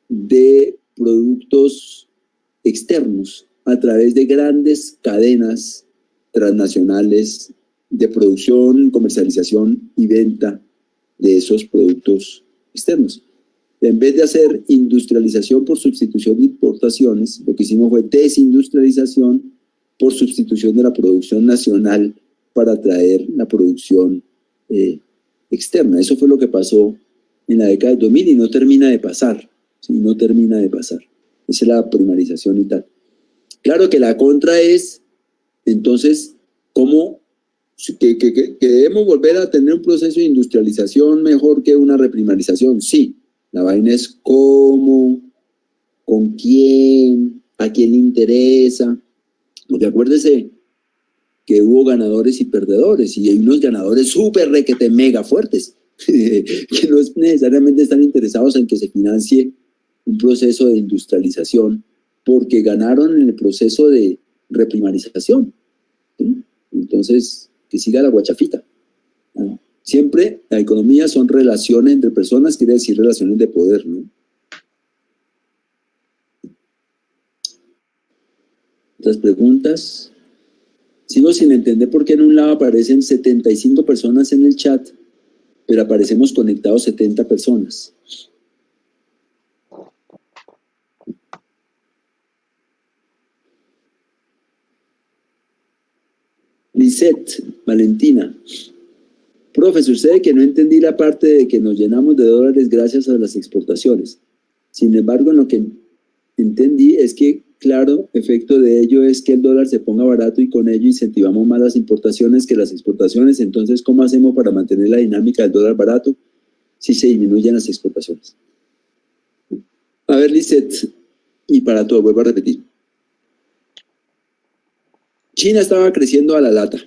de productos externos a través de grandes cadenas transnacionales de producción, comercialización y venta de esos productos externos. En vez de hacer industrialización por sustitución de importaciones, lo que hicimos fue desindustrialización por sustitución de la producción nacional para traer la producción externa. Eso fue lo que pasó en la década de 2000 y no termina de pasar. ¿Sí? No termina de pasar. Esa es la primarización y tal. Claro que la contra es, entonces, ¿cómo que debemos volver a tener un proceso de industrialización mejor que una reprimarización? Sí. La vaina es cómo, con quién, a quién le interesa. Porque acuérdese que hubo ganadores y perdedores, y hay unos ganadores súper requete mega fuertes, que no necesariamente están interesados en que se financie un proceso de industrialización, porque ganaron en el proceso de reprimarización. ¿Sí? Entonces, que siga la guachafita. Siempre la economía son relaciones entre personas, quiere decir relaciones de poder, ¿no? ¿Otras preguntas? Sigo sin entender por qué en un lado aparecen 75 personas en el chat, pero aparecemos conectados 70 personas. Lisette, Valentina. Profe, sucede que no entendí la parte de que nos llenamos de dólares gracias a las exportaciones. Sin embargo, en lo que entendí es que, claro, efecto de ello es que el dólar se ponga barato y con ello incentivamos más las importaciones que las exportaciones. Entonces, ¿cómo hacemos para mantener la dinámica del dólar barato si se disminuyen las exportaciones? A ver, Lisette, y para todo, vuelvo a repetir. China estaba creciendo a la lata,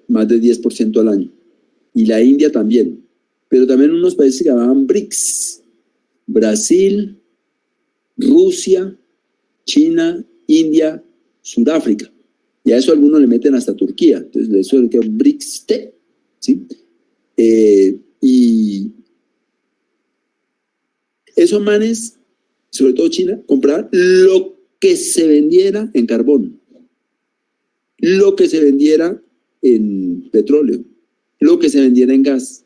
más de 10% al año, y la India también, pero también unos países que llamaban BRICS, Brasil, Rusia, China, India, Sudáfrica, y a eso algunos le meten hasta Turquía, entonces eso es lo que es BRICS, ¿sí? Y esos manes, sobre todo China, compraban lo que se vendiera en carbón, lo que se vendiera en petróleo, lo que se vendiera en gas,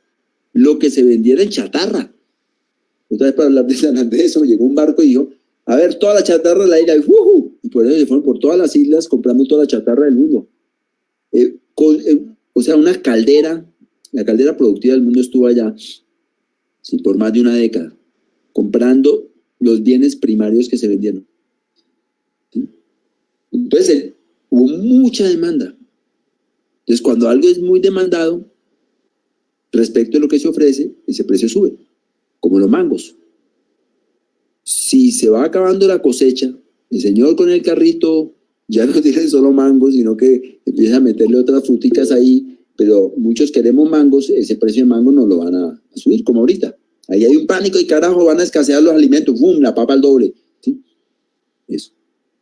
lo que se vendiera en chatarra. Otra vez para hablar de San Andrés, llegó un barco y dijo, a ver, toda la chatarra de la isla, y por eso se fueron por todas las islas comprando toda la chatarra del mundo. O sea, una caldera, la caldera productiva del mundo estuvo allá, sí, por más de una década, comprando los bienes primarios que se vendieron. ¿Sí? Entonces, hubo mucha demanda. Entonces, cuando algo es muy demandado, respecto a lo que se ofrece, ese precio sube, como los mangos. Si se va acabando la cosecha, el señor con el carrito ya no tiene solo mangos, sino que empieza a meterle otras fruticas ahí, pero muchos queremos mangos, ese precio de mango no lo van a subir, como ahorita. Ahí hay un pánico y carajo, van a escasear los alimentos, ¡bum!, la papa al doble. ¿Sí? Eso.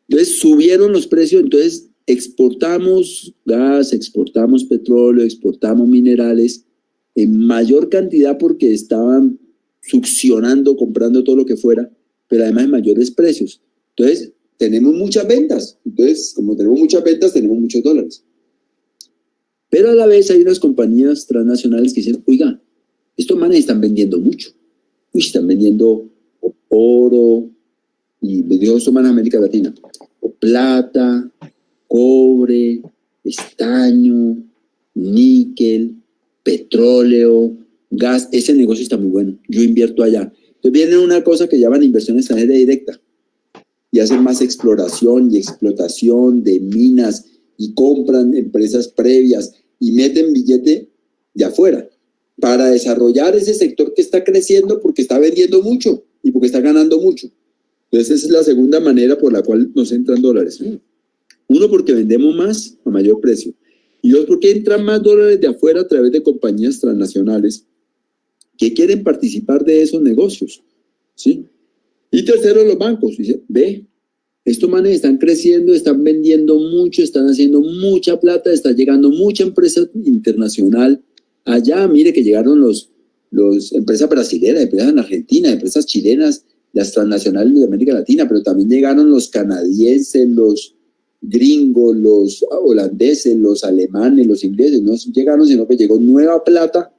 Entonces subieron los precios, entonces exportamos gas, exportamos petróleo, exportamos minerales en mayor cantidad porque estaban succionando, comprando todo lo que fuera, pero además en mayores precios. Entonces, tenemos muchas ventas. Entonces, como tenemos muchas ventas, tenemos muchos dólares. Pero a la vez hay unas compañías transnacionales que dicen, oiga, estos manes están vendiendo mucho. Uy, están vendiendo oro, y vendió estos manes en América Latina. Plata, cobre, estaño, níquel, petróleo, gas. Ese negocio está muy bueno. Yo invierto allá. Entonces viene una cosa que llaman inversión extranjera directa y hacen más exploración y explotación de minas y compran empresas previas y meten billete de afuera para desarrollar ese sector que está creciendo porque está vendiendo mucho y porque está ganando mucho. Entonces esa es la segunda manera por la cual nos entran dólares. Uno, porque vendemos más a mayor precio. Y dos, porque entran más dólares de afuera a través de compañías transnacionales que quieren participar de esos negocios. ¿Sí? Y tercero, los bancos. Dice, ve, estos manes están creciendo, están vendiendo mucho, están haciendo mucha plata, está llegando mucha empresa internacional allá. Mire que llegaron los empresas brasileñas, empresas en Argentina, empresas chilenas, las transnacionales de América Latina, pero también llegaron los canadienses, los gringos, los holandeses, los alemanes, los ingleses. No llegaron, sino que llegó nueva plata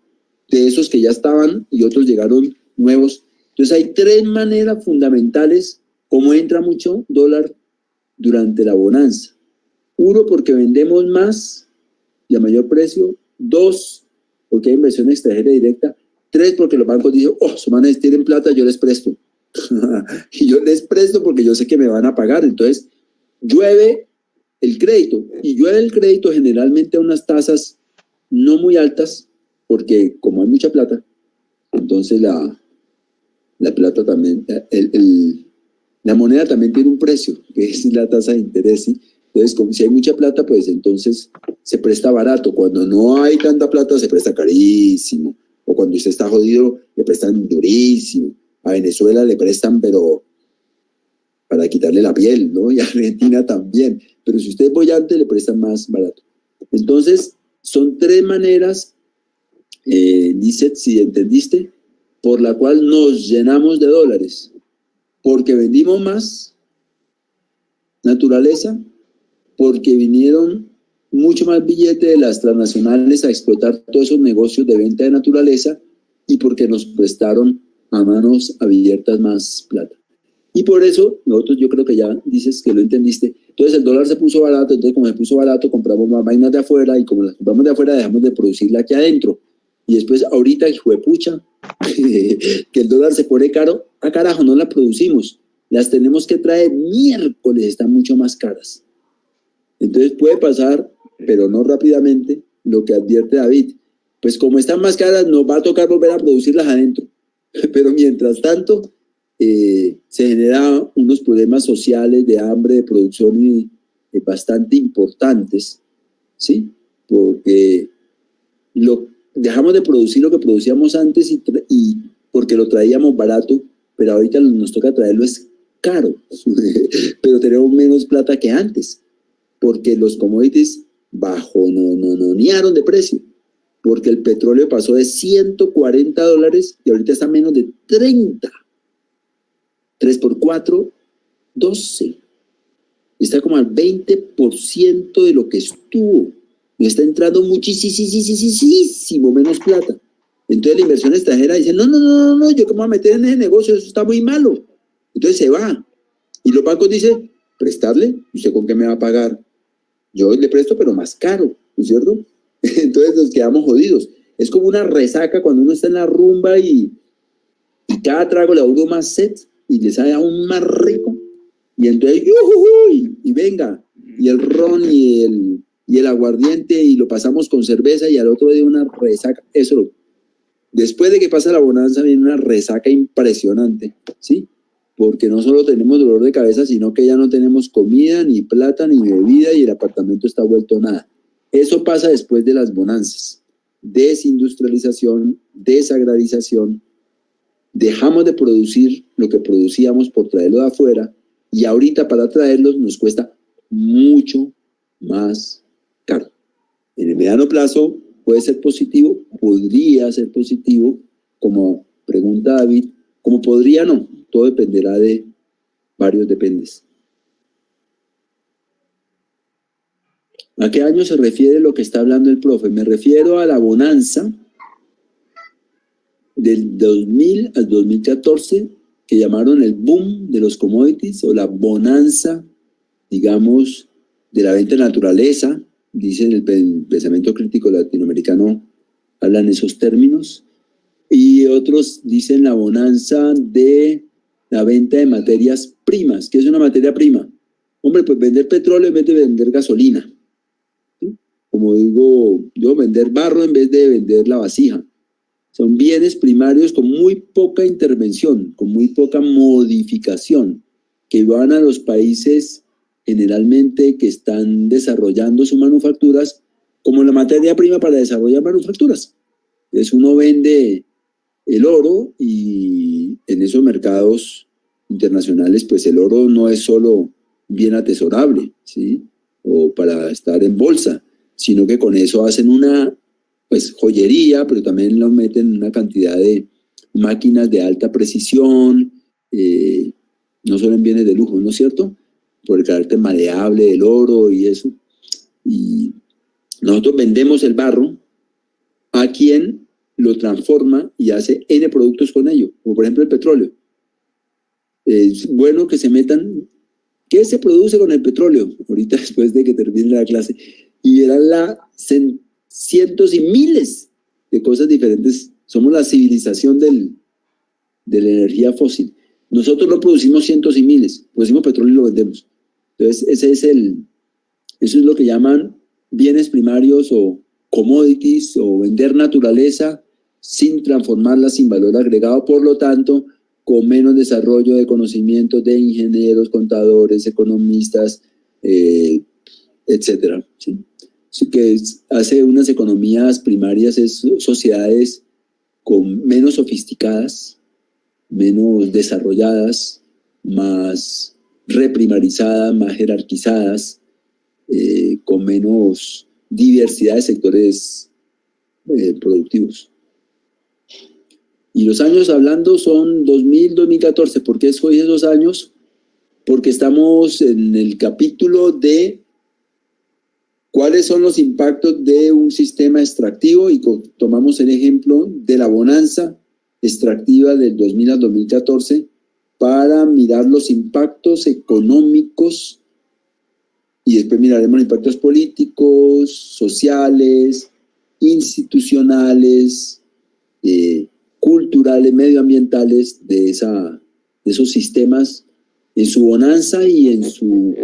de esos que ya estaban y otros llegaron nuevos. Entonces hay tres maneras fundamentales como entra mucho dólar durante la bonanza. Uno, porque vendemos más y a mayor precio. Dos, porque hay inversión extranjera directa. Tres, porque los bancos dicen, esos manes tienen plata, yo les presto. Y yo les presto porque yo sé que me van a pagar. Entonces llueve el crédito, y llueve el crédito generalmente a unas tasas no muy altas, porque como hay mucha plata, entonces la plata también, la moneda también tiene un precio, que es la tasa de interés, ¿sí? Entonces, como si hay mucha plata, pues entonces se presta barato. Cuando no hay tanta plata, se presta carísimo. O cuando usted está jodido, le prestan durísimo. A Venezuela le prestan, pero para quitarle la piel, ¿no? Y a Argentina también. Pero si usted es boyante, le prestan más barato. Entonces, son tres maneras dice, si entendiste, por la cual nos llenamos de dólares, porque vendimos más naturaleza, porque vinieron mucho más billete de las transnacionales a explotar todos esos negocios de venta de naturaleza y porque nos prestaron a manos abiertas más plata. Y por eso, nosotros yo creo que ya dices que lo entendiste. Entonces el dólar se puso barato, entonces como se puso barato, compramos más vainas de afuera y como las compramos de afuera, dejamos de producirla aquí adentro. Y después ahorita, hijo de pucha, que el dólar se pone caro, a carajo, no la producimos. Las tenemos que traer miércoles, están mucho más caras. Entonces puede pasar, pero no rápidamente, lo que advierte David. Pues como están más caras, nos va a tocar volver a producirlas adentro. Pero mientras tanto, se generan unos problemas sociales de hambre, de producción y bastante importantes, ¿sí? Porque dejamos de producir lo que producíamos antes y porque lo traíamos barato, pero ahorita nos toca traerlo es caro, pero tenemos menos plata que antes, porque los commodities bajonearon de precio, porque el petróleo pasó de $140 y ahorita está menos de 30. 3 por 4, 12. Está como al 20% de lo que estuvo. Y está entrando muchísimo menos plata. Entonces la inversión extranjera dice, no, yo cómo voy a meter en ese negocio, eso está muy malo. Entonces se va. Y los bancos dicen, prestarle, ¿usted con qué me va a pagar? Yo le presto, pero más caro, ¿no es cierto? Entonces nos quedamos jodidos. Es como una resaca cuando uno está en la rumba y cada trago le da uno más sed y le sabe aún más rico. Y entonces, y venga, y el ron y el aguardiente y lo pasamos con cerveza y al otro día una resaca. Eso, después de que pasa la bonanza viene una resaca impresionante, ¿sí? Porque no solo tenemos dolor de cabeza, sino que ya no tenemos comida, ni plata, ni bebida y el apartamento está vuelto nada. Eso pasa después de las bonanzas. Desindustrialización, desagrarización. Dejamos de producir lo que producíamos por traerlo de afuera y ahorita para traerlos nos cuesta mucho más caro. En el mediano plazo puede ser positivo, podría ser positivo, como pregunta David, como podría no, todo dependerá de varios dependes. ¿A qué año se refiere lo que está hablando el profe? Me refiero a la bonanza del 2000 al 2014, que llamaron el boom de los commodities o la bonanza, digamos, de la venta de naturaleza. Dicen el pensamiento crítico latinoamericano, hablan esos términos, y otros dicen la bonanza de la venta de materias primas. ¿Qué es una materia prima? Hombre, pues vender petróleo en vez de vender gasolina, ¿sí? Como digo yo, vender barro en vez de vender la vasija. Son bienes primarios con muy poca intervención, con muy poca modificación, que van a los países generalmente que están desarrollando sus manufacturas como la materia prima para desarrollar manufacturas. Entonces uno vende el oro y en esos mercados internacionales pues el oro no es solo bien atesorable, ¿sí? O para estar en bolsa, sino que con eso hacen una pues joyería, pero también lo meten en una cantidad de máquinas de alta precisión, no solo en bienes de lujo, ¿no es cierto? Por el carácter maleable del oro y eso. Y nosotros vendemos el barro a quien lo transforma y hace N productos con ello, como por ejemplo el petróleo. Es bueno que se metan, ¿qué se produce con el petróleo? Ahorita después de que termine la clase, y verán cientos y miles de cosas diferentes. Somos la civilización de la energía fósil. Nosotros no producimos cientos y miles, producimos petróleo y lo vendemos. Entonces, eso es lo que llaman bienes primarios o commodities o vender naturaleza sin transformarla, sin valor agregado, por lo tanto, con menos desarrollo de conocimientos de ingenieros, contadores, economistas, etcétera, ¿sí? Así que hace unas economías primarias, es sociedades con menos sofisticadas, menos desarrolladas, más reprimarizadas, más jerarquizadas, con menos diversidad de sectores productivos. Y los años hablando son 2000, 2014. ¿Por qué escogí esos años? Porque estamos en el capítulo de cuáles son los impactos de un sistema extractivo y tomamos el ejemplo de la bonanza extractiva del 2000 al 2014 para mirar los impactos económicos y después miraremos los impactos políticos, sociales, institucionales, culturales, medioambientales de esos sistemas en su bonanza y en su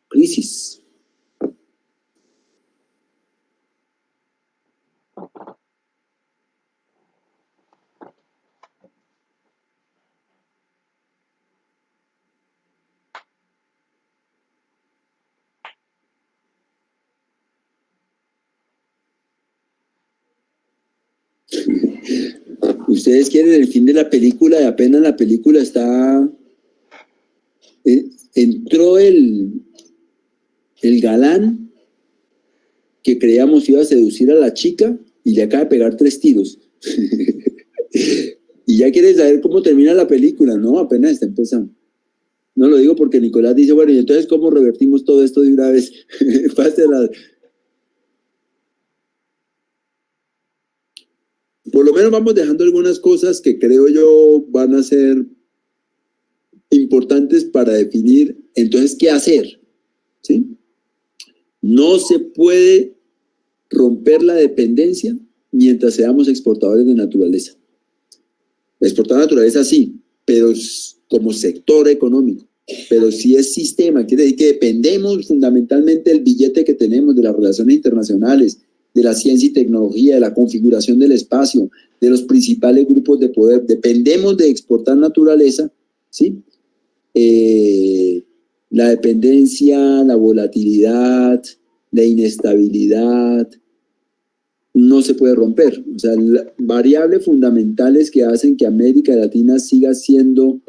crisis. Ustedes quieren el fin de la película y apenas la película está... entró el galán que creíamos iba a seducir a la chica y le acaba de pegar 3 tiros. Y ya quieren saber cómo termina la película, ¿no? Apenas está empezando. No lo digo porque Nicolás dice, bueno, y entonces ¿cómo revertimos todo esto de una vez? Pásela. Por lo menos vamos dejando algunas cosas que creo yo van a ser importantes para definir entonces qué hacer, ¿sí? No se puede romper la dependencia mientras seamos exportadores de naturaleza. Exportar naturaleza sí, pero como sector económico. Pero si es sistema, quiere decir que dependemos fundamentalmente del billete que tenemos, de las relaciones internacionales, de la ciencia y tecnología, de la configuración del espacio, de los principales grupos de poder. Dependemos de exportar naturaleza, ¿sí? La dependencia, la volatilidad, la inestabilidad, no se puede romper. O sea, variables fundamentales que hacen que América Latina siga siendo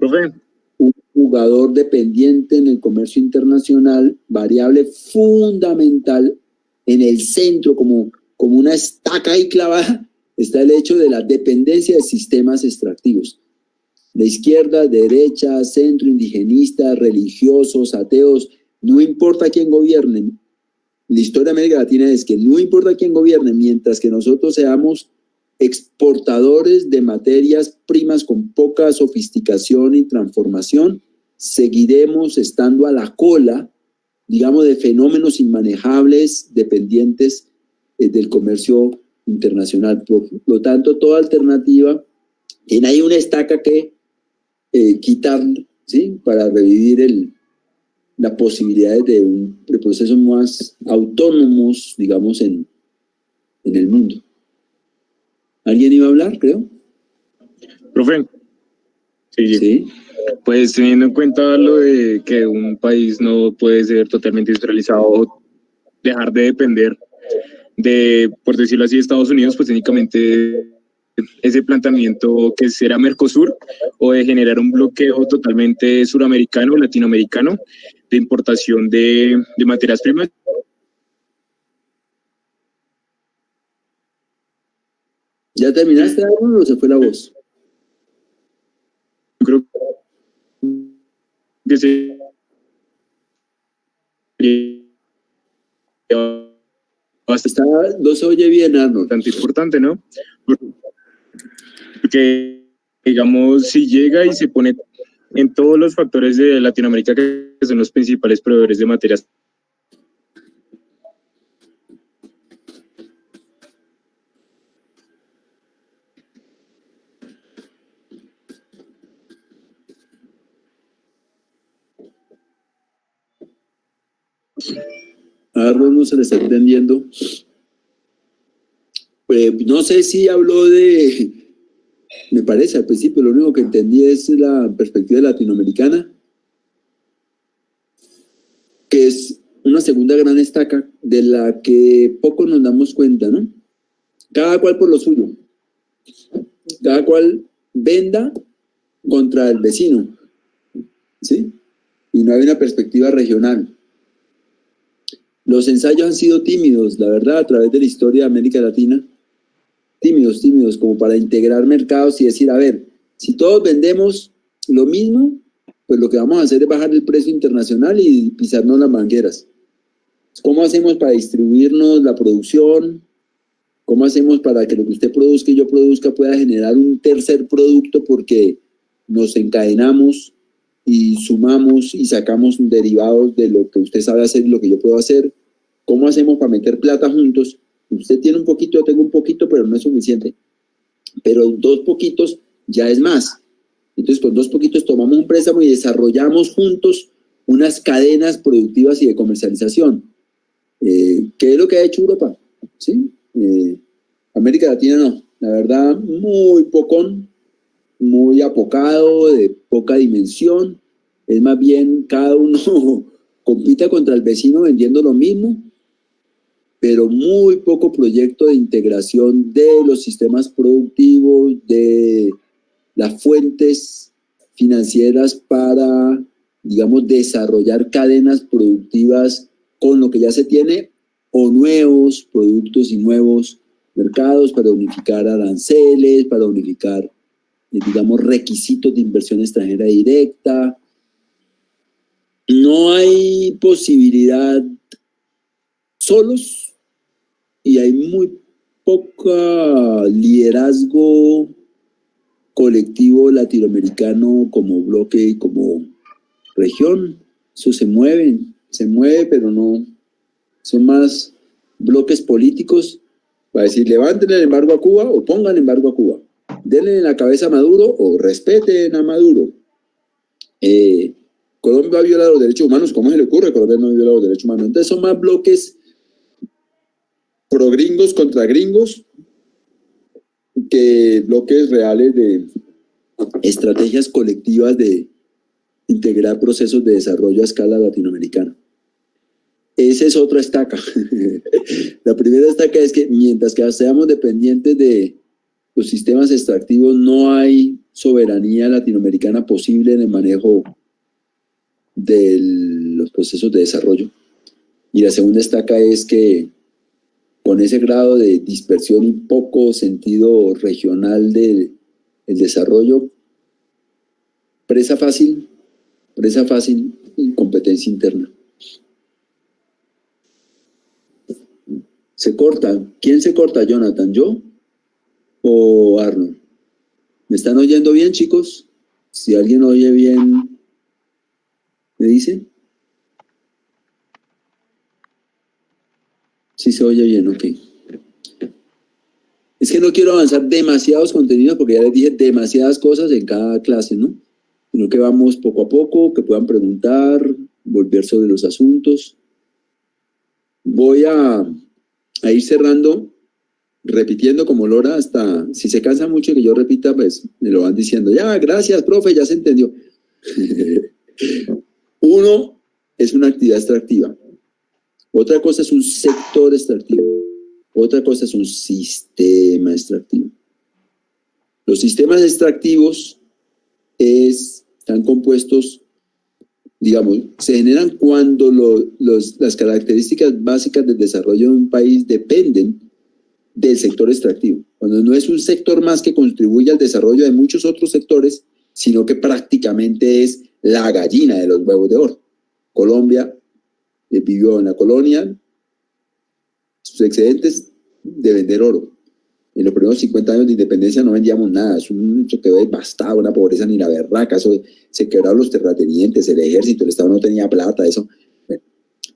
un jugador dependiente en el comercio internacional, variable fundamental en el centro, como una estaca ahí clavada, está el hecho de la dependencia de sistemas extractivos. De izquierda, derecha, centro, indigenistas, religiosos, ateos, no importa quién gobierne. La historia de América Latina es que no importa quién gobierne, mientras que nosotros seamos exportadores de materias primas con poca sofisticación y transformación, seguiremos estando a la cola, digamos, de fenómenos inmanejables dependientes del comercio internacional. Por lo tanto, toda alternativa tiene ahí una estaca que quitar, ¿sí? Para revivir las posibilidades de procesos más autónomos, digamos, en el mundo. ¿Alguien iba a hablar, creo? Profe. Sí. Pues teniendo en cuenta lo de que un país no puede ser totalmente industrializado, dejar de depender de, por decirlo así, Estados Unidos, pues técnicamente ese planteamiento que será Mercosur o de generar un bloqueo totalmente suramericano, latinoamericano, de importación de materias primas. ¿Ya terminaste, Aaron, o se fue la voz? Creo que se... No se oye bien, Arnold. Bastante importante, ¿no? Porque, digamos, si llega y se pone en todos los factores de Latinoamérica, que son los principales proveedores de materias. A Arnold no se le está entendiendo. No sé si habló me parece al principio, lo único que entendí es la perspectiva latinoamericana, que es una segunda gran estaca de la que poco nos damos cuenta, ¿no? Cada cual por lo suyo. Cada cual venda contra el vecino, ¿sí? Y no hay una perspectiva regional. Los ensayos han sido tímidos, la verdad, a través de la historia de América Latina. tímidos, como para integrar mercados y decir, a ver, si todos vendemos lo mismo, pues lo que vamos a hacer es bajar el precio internacional y pisarnos las mangueras. ¿Cómo hacemos para distribuirnos la producción? ¿Cómo hacemos para que lo que usted produzca y yo produzca pueda generar un tercer producto porque nos encadenamos y sumamos y sacamos derivados de lo que usted sabe hacer y lo que yo puedo hacer? ¿Cómo hacemos para meter plata juntos? Usted tiene un poquito, yo tengo un poquito, pero no es suficiente. Pero 2 poquitos ya es más. Entonces, con 2 poquitos tomamos un préstamo y desarrollamos juntos unas cadenas productivas y de comercialización. ¿Qué es lo que ha hecho Europa? ¿Sí? América Latina no. La verdad, muy pocón, muy apocado, de poca dimensión. Es más bien cada uno compita contra el vecino vendiendo lo mismo, pero muy poco proyecto de integración de los sistemas productivos, de las fuentes financieras para, digamos, desarrollar cadenas productivas con lo que ya se tiene, o nuevos productos y nuevos mercados para unificar aranceles, para unificar, digamos, requisitos de inversión extranjera directa. No hay posibilidad solos y hay muy poca liderazgo colectivo latinoamericano como bloque y como región. Eso se mueve, pero no, son más bloques políticos para decir levanten el embargo a Cuba o pongan embargo a Cuba, denle en la cabeza a Maduro o respeten a Maduro. Colombia viola los derechos humanos. ¿Cómo se le ocurre? Colombia no viola los derechos humanos. Entonces son más bloques pro gringos contra gringos que bloques reales de estrategias colectivas de integrar procesos de desarrollo a escala latinoamericana. Esa es otra estaca. La primera estaca es que mientras que seamos dependientes de los sistemas extractivos, no hay soberanía latinoamericana posible en el manejo de los procesos de desarrollo. Y la segunda estaca es que con ese grado de dispersión y poco sentido regional del desarrollo, presa fácil, incompetencia interna. Se corta. ¿Quién se corta, Jonathan? ¿Yo o Arnold? ¿Me están oyendo bien, chicos? Si alguien oye bien, ¿me dice? Sí se oye bien, ok. Es que no quiero avanzar demasiados contenidos porque ya les dije demasiadas cosas en cada clase, ¿no? Sino que vamos poco a poco, que puedan preguntar, volver sobre los asuntos. Voy a ir cerrando, repitiendo como Lora hasta, si se cansa mucho que yo repita, pues me lo van diciendo. Ya, gracias, profe, ya se entendió. 1 es una actividad extractiva. Otra cosa es un sector extractivo. Otra cosa es un sistema extractivo. Los sistemas extractivos están compuestos, digamos, se generan cuando las características básicas del desarrollo de un país dependen del sector extractivo. Cuando no es un sector más que contribuye al desarrollo de muchos otros sectores, sino que prácticamente es la gallina de los huevos de oro. Colombia vivió en la colonia sus excedentes de vender oro. En los primeros 50 años de independencia no vendíamos nada, eso quedó devastado, una pobreza ni la berraca, eso se quebraron los terratenientes, el ejército, el Estado no tenía plata, eso. Bueno,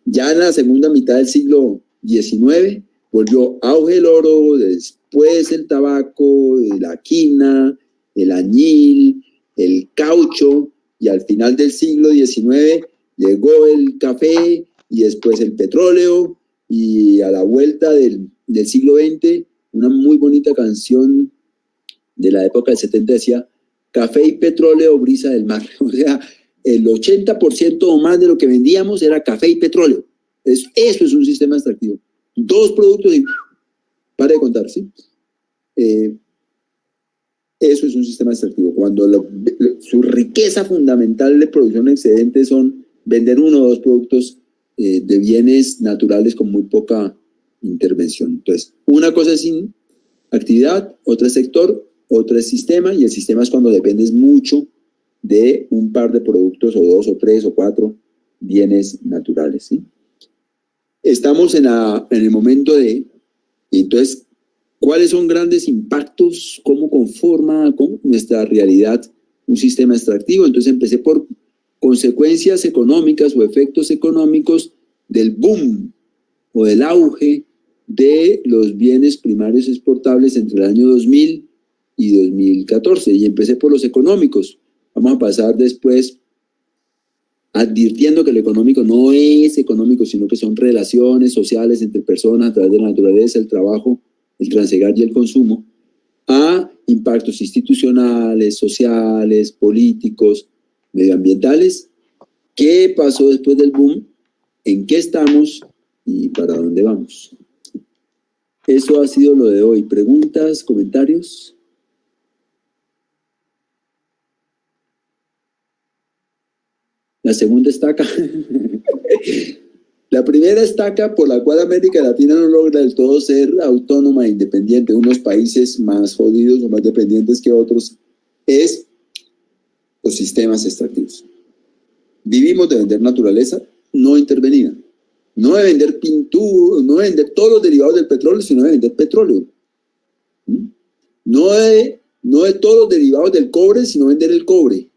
ya en la segunda mitad del siglo XIX volvió auge el oro, después el tabaco, la quina, el añil, el caucho, y al final del siglo XIX llegó el café y después el petróleo, y a la vuelta del siglo XX, una muy bonita canción de la época del 70 decía, café y petróleo, brisa del mar. O sea, el 80% o más de lo que vendíamos era café y petróleo. Eso es un sistema extractivo. 2 productos y para de contar, ¿sí? Eso es un sistema extractivo. Cuando su riqueza fundamental de producción excedente son vender 1 o 2 productos de bienes naturales con muy poca intervención. Entonces, una cosa es actividad, otra es sector, otra es sistema, y el sistema es cuando dependes mucho de un par de productos, o 2, o 3, o 4 bienes naturales, ¿sí? Estamos en el momento de, entonces, ¿cuáles son grandes impactos? ¿Cómo conforma nuestra realidad un sistema extractivo? Entonces empecé por consecuencias económicas o efectos económicos del boom o del auge de los bienes primarios exportables entre el año 2000 y 2014. Y empecé por los económicos. Vamos a pasar después advirtiendo que lo económico no es económico, sino que son relaciones sociales entre personas a través de la naturaleza, el trabajo, el transegar y el consumo, a impactos institucionales, sociales, políticos, medioambientales. ¿Qué pasó después del boom? ¿En qué estamos? ¿Y para dónde vamos? Eso ha sido lo de hoy. ¿Preguntas, comentarios? La segunda estaca. La primera estaca por la cual América Latina no logra del todo ser autónoma e independiente, unos países más jodidos o más dependientes que otros, es los sistemas extractivos. Vivimos de vender naturaleza no intervenida, no de vender pintura, no de vender todos los derivados del petróleo, sino de vender petróleo. No de todos los derivados del cobre, sino vender el cobre.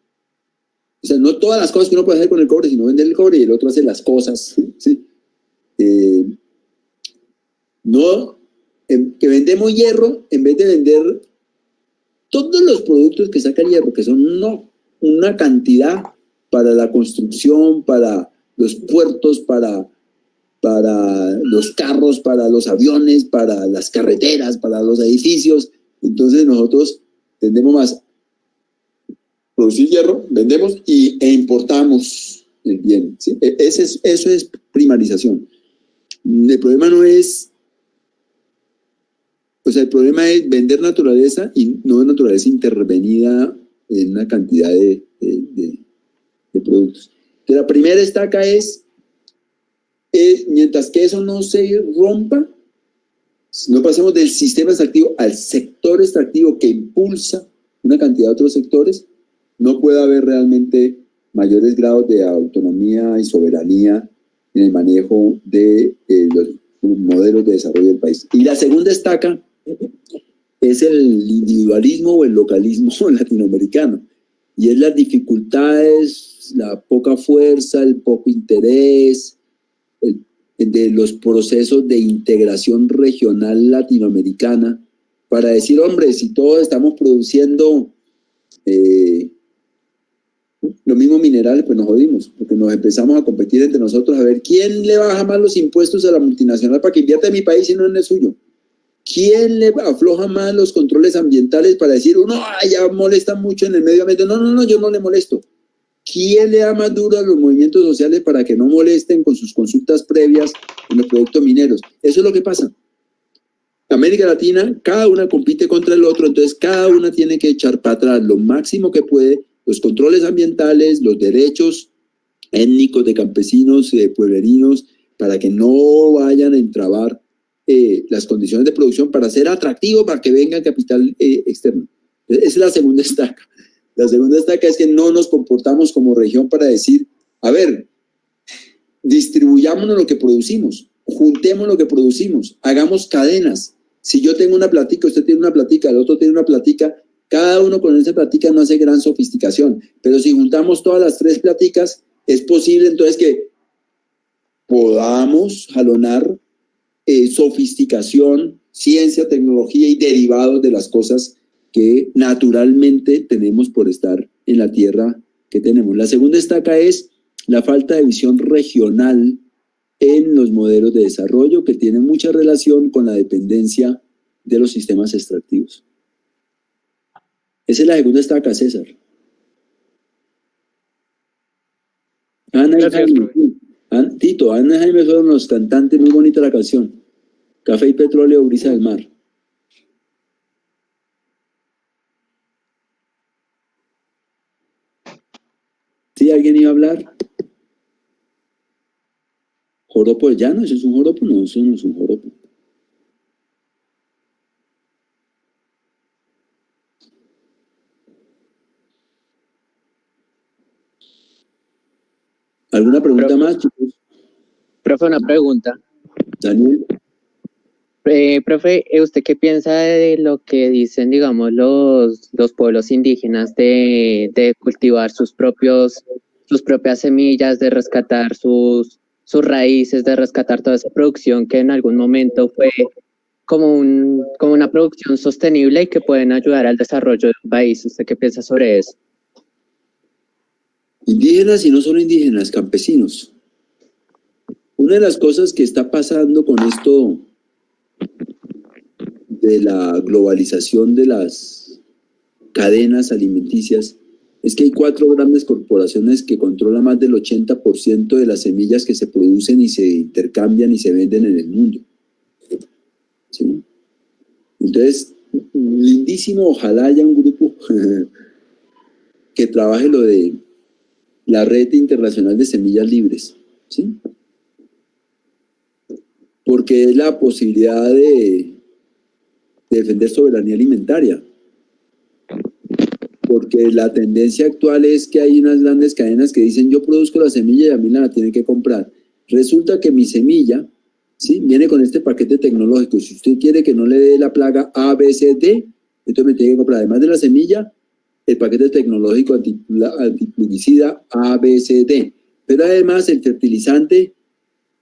O sea, no todas las cosas que uno puede hacer con el cobre, sino vender el cobre, y el otro hace las cosas, ¿sí? Que vendemos hierro en vez de vender todos los productos que saca el hierro, que son una cantidad para la construcción, para los puertos, para los carros, para los aviones, para las carreteras, para los edificios. Entonces nosotros tendemos más producir hierro, vendemos e importamos el bien, ¿sí? Eso es primarización. El problema no es, o sea, el problema es vender naturaleza y no naturaleza intervenida en una cantidad de productos. Entonces, la primera estaca es, mientras que eso no se rompa, no pasemos del sistema extractivo al sector extractivo que impulsa una cantidad de otros sectores, no puede haber realmente mayores grados de autonomía y soberanía en el manejo de los modelos de desarrollo del país. Y la segunda estaca es el individualismo o el localismo latinoamericano, y es las dificultades, la poca fuerza, el poco interés de los procesos de integración regional latinoamericana para decir, hombre, si todos estamos produciendo los mismos minerales, pues nos jodimos, porque nos empezamos a competir entre nosotros a ver quién le baja más los impuestos a la multinacional para que invierta en mi país y no en el suyo. ¿Quién le afloja más los controles ambientales para decir, ya molesta mucho en el medio ambiente? No, yo no le molesto. ¿Quién le da más duro a los movimientos sociales para que no molesten con sus consultas previas en los proyectos mineros? Eso es lo que pasa. América Latina, cada una compite contra el otro, entonces cada una tiene que echar para atrás lo máximo que puede los controles ambientales, los derechos étnicos de campesinos y de pueblerinos, para que no vayan a entrabar las condiciones de producción para ser atractivo, para que venga el capital externo. Esa es la segunda estaca. La segunda estaca es que no nos comportamos como región para decir, a ver, distribuyámonos lo que producimos, juntemos lo que producimos, hagamos cadenas. Si yo tengo una platica, usted tiene una platica, el otro tiene una platica, cada uno con esa platica no hace gran sofisticación, pero si juntamos todas las tres platicas, es posible entonces que podamos jalonar sofisticación, ciencia, tecnología y derivados de las cosas que naturalmente tenemos por estar en la tierra que tenemos. La segunda estaca es la falta de visión regional en los modelos de desarrollo, que tienen mucha relación con la dependencia de los sistemas extractivos. Esa es la segunda estaca, César. Ana y Jaime, Tito, Ana y Jaime fueron los cantantes, muy bonita la canción. Café y petróleo, brisa del mar. ¿Sí? ¿Alguien iba a hablar? ¿Joropo del llano? ¿Eso es un joropo? No, eso no es un joropo. ¿Alguna pregunta más, chicos? Profe, una pregunta. Daniel. Profe, ¿usted qué piensa de lo que dicen, digamos, los pueblos indígenas de cultivar sus propias semillas, de rescatar sus raíces, de rescatar toda esa producción que en algún momento fue como una producción sostenible y que pueden ayudar al desarrollo de un país? ¿Usted qué piensa sobre eso? Indígenas y no solo indígenas, campesinos. Una de las cosas que está pasando con esto de la globalización de las cadenas alimenticias es que hay 4 grandes corporaciones que controlan más del 80% de las semillas que se producen y se intercambian y se venden en el mundo. ¿Sí? Entonces, lindísimo, ojalá haya un grupo que trabaje lo de la red internacional de semillas libres, ¿sí? Porque es la posibilidad de defender soberanía alimentaria. Porque la tendencia actual es que hay unas grandes cadenas que dicen yo produzco la semilla y a mí la tienen que comprar. Resulta que mi semilla, ¿sí?, viene con este paquete tecnológico. Si usted quiere que no le dé la plaga A, B, C, D, entonces me tiene que comprar, además de la semilla, el paquete tecnológico antiplaguicida A, B, C, D. Pero además el fertilizante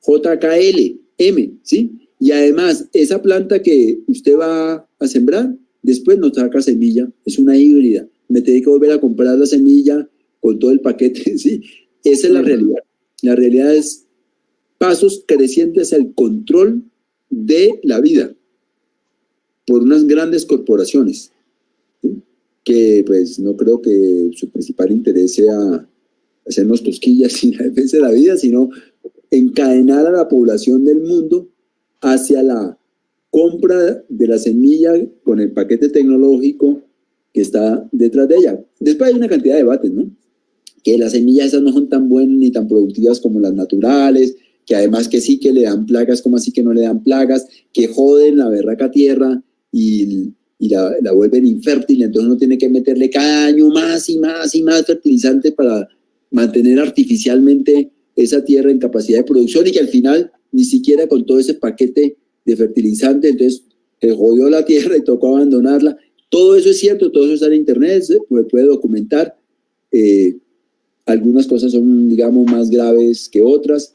JKL, M, ¿sí? Y además, esa planta que usted va a sembrar, después no saca semilla, es una híbrida. Me tiene que volver a comprar la semilla con todo el paquete, ¿sí? Esa es la realidad. La realidad es pasos crecientes al control de la vida por unas grandes corporaciones, ¿sí?, que pues no creo que su principal interés sea hacernos cosquillas y la defensa de la vida, sino encadenar a la población del mundo hacia la compra de la semilla con el paquete tecnológico que está detrás de ella. Después hay una cantidad de debates, ¿no? Que las semillas esas no son tan buenas ni tan productivas como las naturales, que además que sí que le dan plagas, como así que no le dan plagas, que joden la berraca tierra y la vuelven infértil, entonces uno tiene que meterle cada año más y más y más fertilizante para mantener artificialmente esa tierra en capacidad de producción y que al final ni siquiera con todo ese paquete de fertilizante, entonces se jodió la tierra y tocó abandonarla. Todo eso es cierto, todo eso está en internet, se puede documentar. Algunas cosas son, digamos, más graves que otras,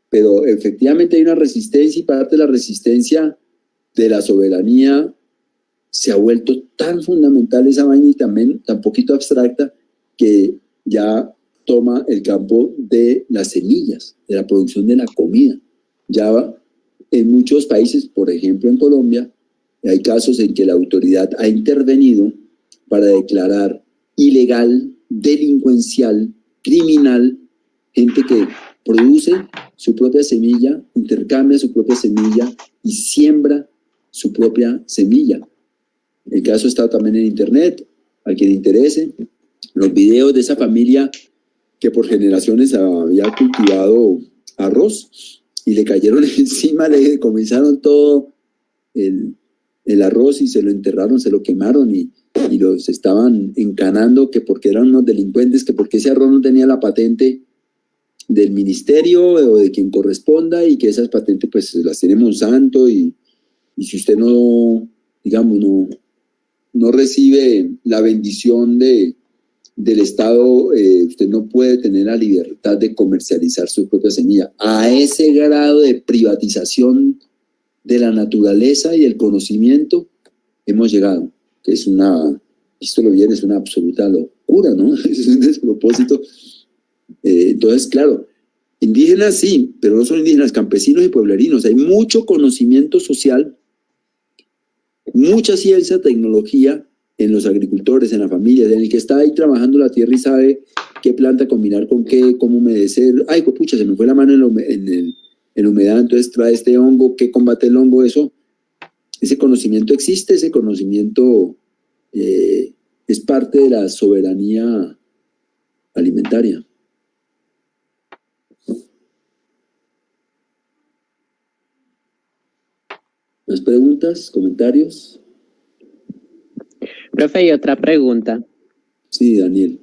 pero efectivamente hay una resistencia y parte de la resistencia de la soberanía se ha vuelto tan fundamental esa vaina y también tan poquito abstracta que ya toma el campo de las semillas, de la producción de la comida. Ya en muchos países, por ejemplo en Colombia, hay casos en que la autoridad ha intervenido para declarar ilegal, delincuencial, criminal, gente que produce su propia semilla, intercambia su propia semilla y siembra su propia semilla. El caso está también en internet, a quien interese. Los videos de esa familia que por generaciones había cultivado arroz y le cayeron encima, le comenzaron todo el arroz y se lo enterraron, se lo quemaron y los estaban encanando que porque eran unos delincuentes, que porque ese arroz no tenía la patente del ministerio o de quien corresponda y que esas patentes pues las tiene Monsanto y si usted no, digamos, no recibe la bendición del Estado, usted no puede tener la libertad de comercializar su propia semilla. A ese grado de privatización de la naturaleza y el conocimiento hemos llegado, que es esto lo viene, es una absoluta locura, ¿no? Es un despropósito. Entonces, claro, indígenas sí, pero no son indígenas, campesinos y pueblerinos. Hay mucho conocimiento social, mucha ciencia, tecnología en los agricultores, en las familias, en el que está ahí trabajando la tierra y sabe qué planta combinar con qué, cómo humedecer. Ay, pucha, se me fue la mano en la humedad, entonces trae este hongo, ¿qué combate el hongo? Ese conocimiento existe, ese conocimiento es parte de la soberanía alimentaria. ¿Más preguntas, comentarios? Profe, y otra pregunta. Sí, Daniel.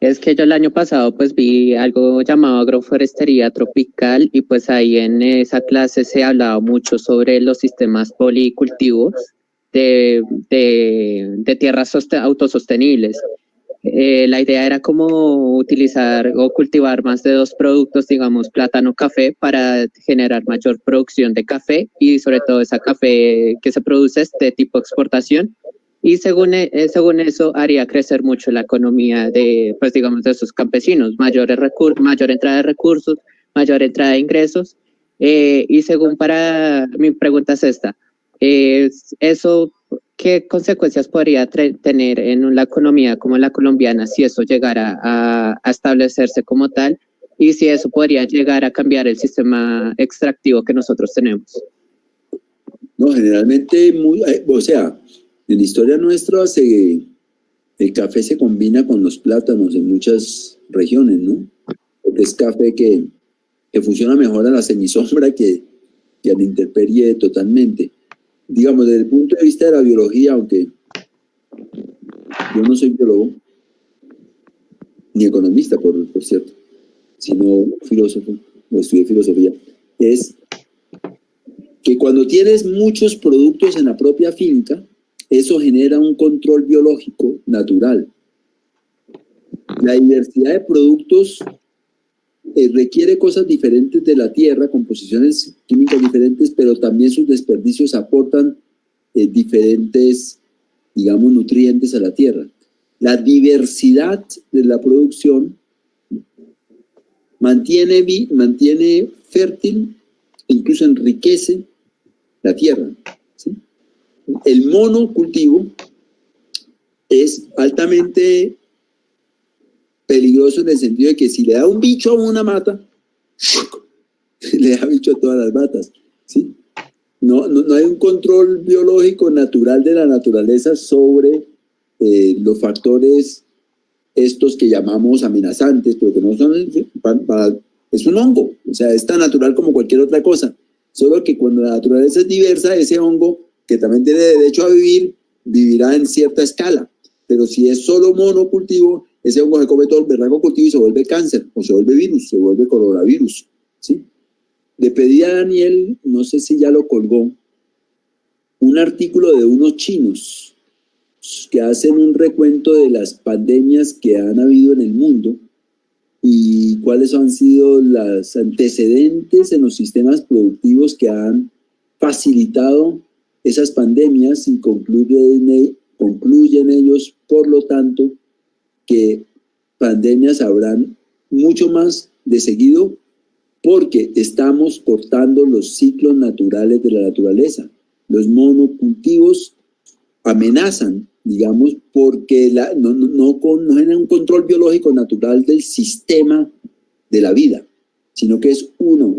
Es que yo el año pasado pues vi algo llamado agroforestería tropical y pues ahí en esa clase se hablaba mucho sobre los sistemas policultivos de tierras autosostenibles. La idea era como utilizar o cultivar más de 2 productos, digamos plátano, café, para generar mayor producción de café y sobre todo esa café que se produce es de tipo exportación. Y según eso haría crecer mucho la economía de, pues digamos, de esos campesinos, mayor entrada de recursos, mayor entrada de ingresos. Y según mi pregunta es esta, eso, ¿qué consecuencias podría tener en la economía como la colombiana si eso llegara a establecerse como tal? Y si eso podría llegar a cambiar el sistema extractivo que nosotros tenemos. No, generalmente, o sea, en la historia nuestra el café se combina con los plátanos en muchas regiones, ¿no? Porque es café que funciona mejor a la semisombra que a la intemperie totalmente. Digamos, desde el punto de vista de la biología, aunque yo no soy biólogo, ni economista, por cierto, sino filósofo, o estudié filosofía, es que cuando tienes muchos productos en la propia finca, eso genera un control biológico natural. La diversidad de productos requiere cosas diferentes de la tierra, composiciones químicas diferentes, pero también sus desperdicios aportan diferentes, digamos, nutrientes a la tierra. La diversidad de la producción mantiene fértil, incluso enriquece la tierra, ¿sí? El monocultivo es altamente peligroso en el sentido de que si le da un bicho a una mata, le da bicho a todas las matas, ¿sí? No hay un control biológico natural de la naturaleza sobre los factores estos que llamamos amenazantes, pero que no son, es un hongo, o sea, es tan natural como cualquier otra cosa, solo que cuando la naturaleza es diversa, ese hongo, que también tiene derecho a vivir, vivirá en cierta escala, pero si es solo monocultivo, ese hongo se come todo el berraco cultivo y se vuelve cáncer, o se vuelve virus, se vuelve coronavirus, ¿sí? Le pedí a Daniel, no sé si ya lo colgó, un artículo de unos chinos que hacen un recuento de las pandemias que han habido en el mundo y cuáles han sido los antecedentes en los sistemas productivos que han facilitado esas pandemias, y concluyen ellos, por lo tanto, que pandemias habrán mucho más de seguido porque estamos cortando los ciclos naturales de la naturaleza. Los monocultivos amenazan, digamos, porque no generan un control biológico natural del sistema de la vida, sino que es uno.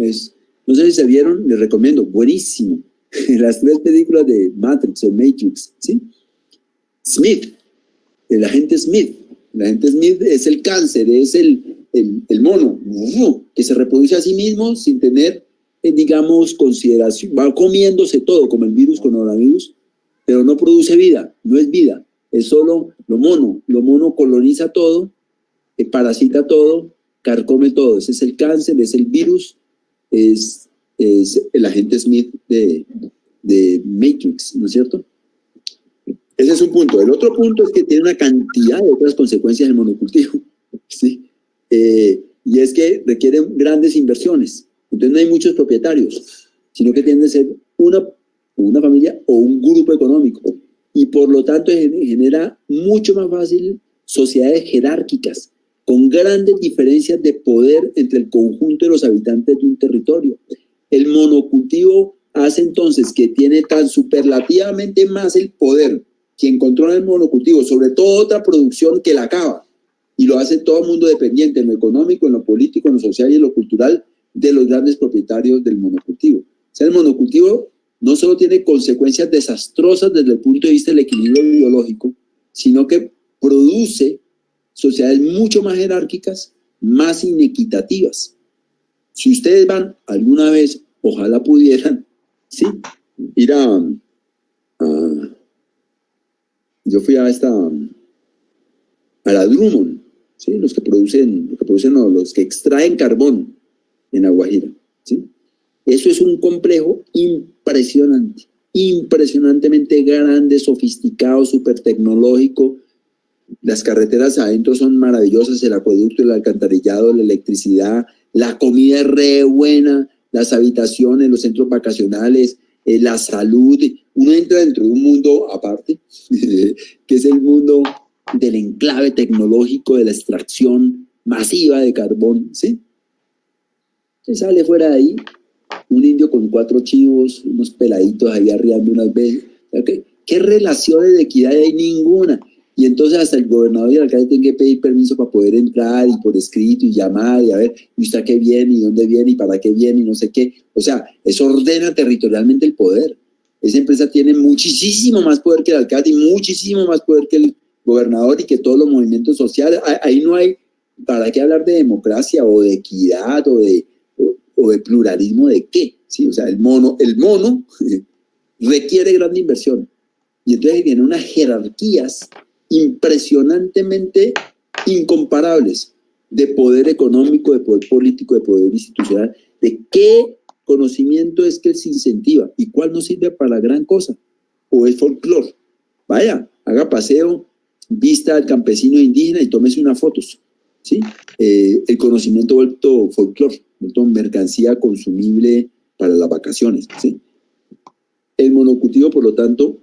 No sé si se vieron, les recomiendo, buenísimo, las 3 películas de Matrix o Matrix, ¿sí? Smith, el agente Smith. El agente Smith es el cáncer, es el mono, que se reproduce a sí mismo sin tener, digamos, consideración, va comiéndose todo, como el virus, coronavirus, pero no produce vida, no es vida, es solo lo mono coloniza todo, parasita todo, carcome todo. Ese es el cáncer, es el virus, es el agente Smith de Matrix, ¿no es cierto? Ese es un punto. El otro punto es que tiene una cantidad de otras consecuencias del monocultivo, ¿sí? Y es que requieren grandes inversiones. Entonces no hay muchos propietarios, sino que tienden a ser una familia o un grupo económico. Y por lo tanto genera mucho más fácil sociedades jerárquicas, con grandes diferencias de poder entre el conjunto de los habitantes de un territorio. El monocultivo hace entonces que tiene tan superlativamente más el poder quien controla el monocultivo sobre toda otra producción que la acaba, y lo hace todo el mundo dependiente en lo económico, en lo político, en lo social y en lo cultural de los grandes propietarios del monocultivo. O sea, el monocultivo no solo tiene consecuencias desastrosas desde el punto de vista del equilibrio biológico, sino que produce sociedades mucho más jerárquicas, más inequitativas. Si ustedes van alguna vez, ojalá pudieran, ¿sí?, ir yo fui a la Drummond, ¿sí? Los que extraen carbón en La Guajira, ¿sí? Eso es un complejo impresionante, impresionantemente grande, sofisticado, súper tecnológico. Las carreteras adentro son maravillosas, el acueducto, el alcantarillado, la electricidad, la comida es re buena, las habitaciones, los centros vacacionales, la salud. Uno entra dentro de un mundo aparte, que es el mundo del enclave tecnológico, de la extracción masiva de carbón, ¿sí? Se sale fuera de ahí, un indio con 4 chivos, unos peladitos ahí arriando unas veces. ¿Qué relaciones de equidad hay? Ninguna. Y entonces hasta el gobernador y el alcalde tienen que pedir permiso para poder entrar y por escrito y llamar y a ver, ¿y usted a qué viene? ¿Y dónde viene? ¿Y para qué viene? Y no sé qué. O sea, eso ordena territorialmente el poder. Esa empresa tiene muchísimo más poder que el alcalde y muchísimo más poder que el gobernador y que todos los movimientos sociales. Ahí no hay, ¿para qué hablar de democracia o de equidad o de pluralismo de qué? ¿Sí? O sea, el mono requiere gran inversión. Y entonces vienen unas jerarquías impresionantemente incomparables de poder económico, de poder político, de poder institucional, de qué conocimiento es que se incentiva y cuál no sirve para la gran cosa, o es folclore. Vaya, haga paseo, vista al campesino indígena y tómese unas fotos, ¿sí? El conocimiento vuelto folclore, vuelto mercancía consumible para las vacaciones, ¿sí? El monocultivo, por lo tanto,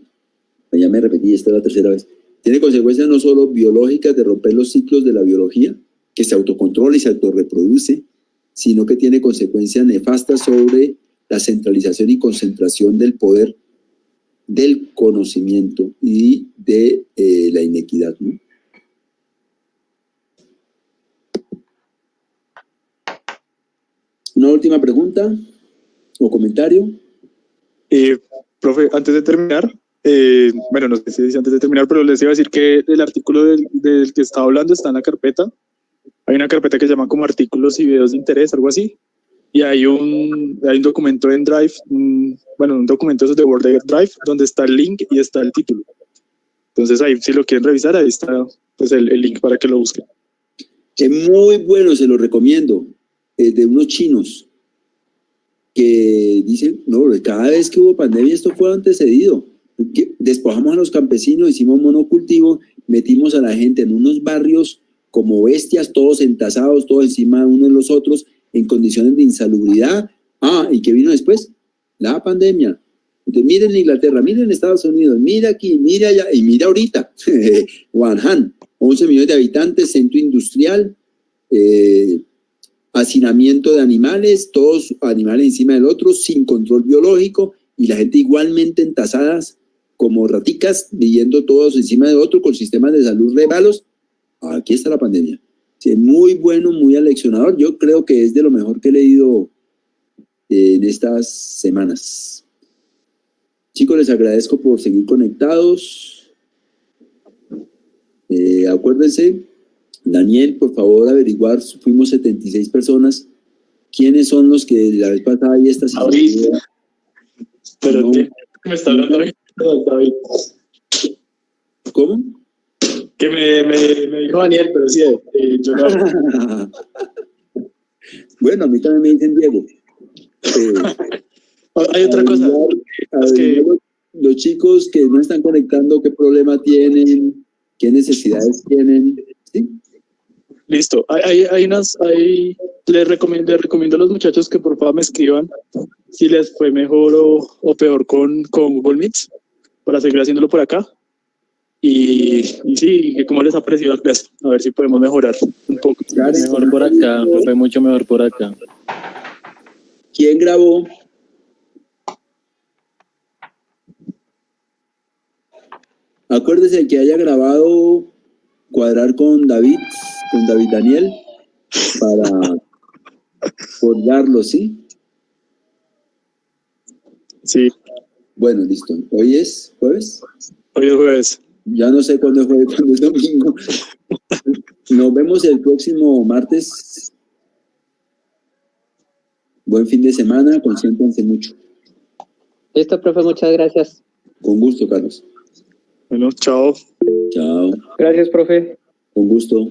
ya me repetí, esta es la tercera vez, tiene consecuencias no solo biológicas de romper los ciclos de la biología, que se autocontrola y se autorreproduce, sino que tiene consecuencias nefastas sobre la centralización y concentración del poder, del conocimiento y de la inequidad, ¿no? Una última pregunta o comentario. Profe, antes de terminar, bueno, no sé si dice antes de terminar, pero les iba a decir que el artículo del que estaba hablando está en la carpeta. Hay una carpeta que se llama como artículos y videos de interés, algo así. Y hay un documento en Drive, un documento de Word Drive, donde está el link y está el título. Entonces ahí, si lo quieren revisar, ahí está pues, el link para que lo busquen. Es muy bueno, se lo recomiendo. De unos chinos que dicen, no, cada vez que hubo pandemia esto fue antecedido. Despojamos a los campesinos, hicimos monocultivo, metimos a la gente en unos barrios como bestias, todos entasados, todos encima de unos de los otros, en condiciones de insalubridad. ¿Y qué vino después? La pandemia. Entonces, miren Inglaterra, miren Estados Unidos, mira aquí, mira allá, y mira ahorita, Wuhan, 11 millones de habitantes, centro industrial, hacinamiento de animales, todos animales encima del otro, sin control biológico, y la gente igualmente entasadas como raticas, viviendo todos encima de otro, con sistemas de salud re malos. Aquí está la pandemia. Sí, muy bueno, muy aleccionador. Yo creo que es de lo mejor que he leído en estas semanas. Chicos, les agradezco por seguir conectados. Acuérdense, Daniel, por favor, averiguar, fuimos 76 personas. ¿Quiénes son los que la vez pasada y esta Ahorita. Pero no, me está hablando David. ¿Cómo? Que me dijo Daniel, pero sí, yo no. Bueno, a mí también me dicen Diego. Hay otra cosa. Es que los chicos que no están conectando, ¿qué problema tienen? ¿Qué necesidades tienen? ¿Sí? Listo. Les recomiendo a los muchachos que por favor me escriban si les fue mejor o peor con Google Meets para seguir haciéndolo por acá. Y sí, cómo les ha parecido la clase. A ver si podemos mejorar un poco. Mejor por acá, fue mucho mejor por acá. ¿Quién grabó? Acuérdese el que haya grabado, cuadrar con David Daniel, para colgarlo, ¿sí? Sí. Bueno, listo. ¿Hoy es jueves? Hoy es jueves. Ya no sé cuándo es jueves, cuándo es domingo. Nos vemos el próximo martes. Buen fin de semana, consiéntanse mucho. Listo, profe, muchas gracias. Con gusto, Carlos. Bueno, chao. Chao. Gracias, profe. Con gusto.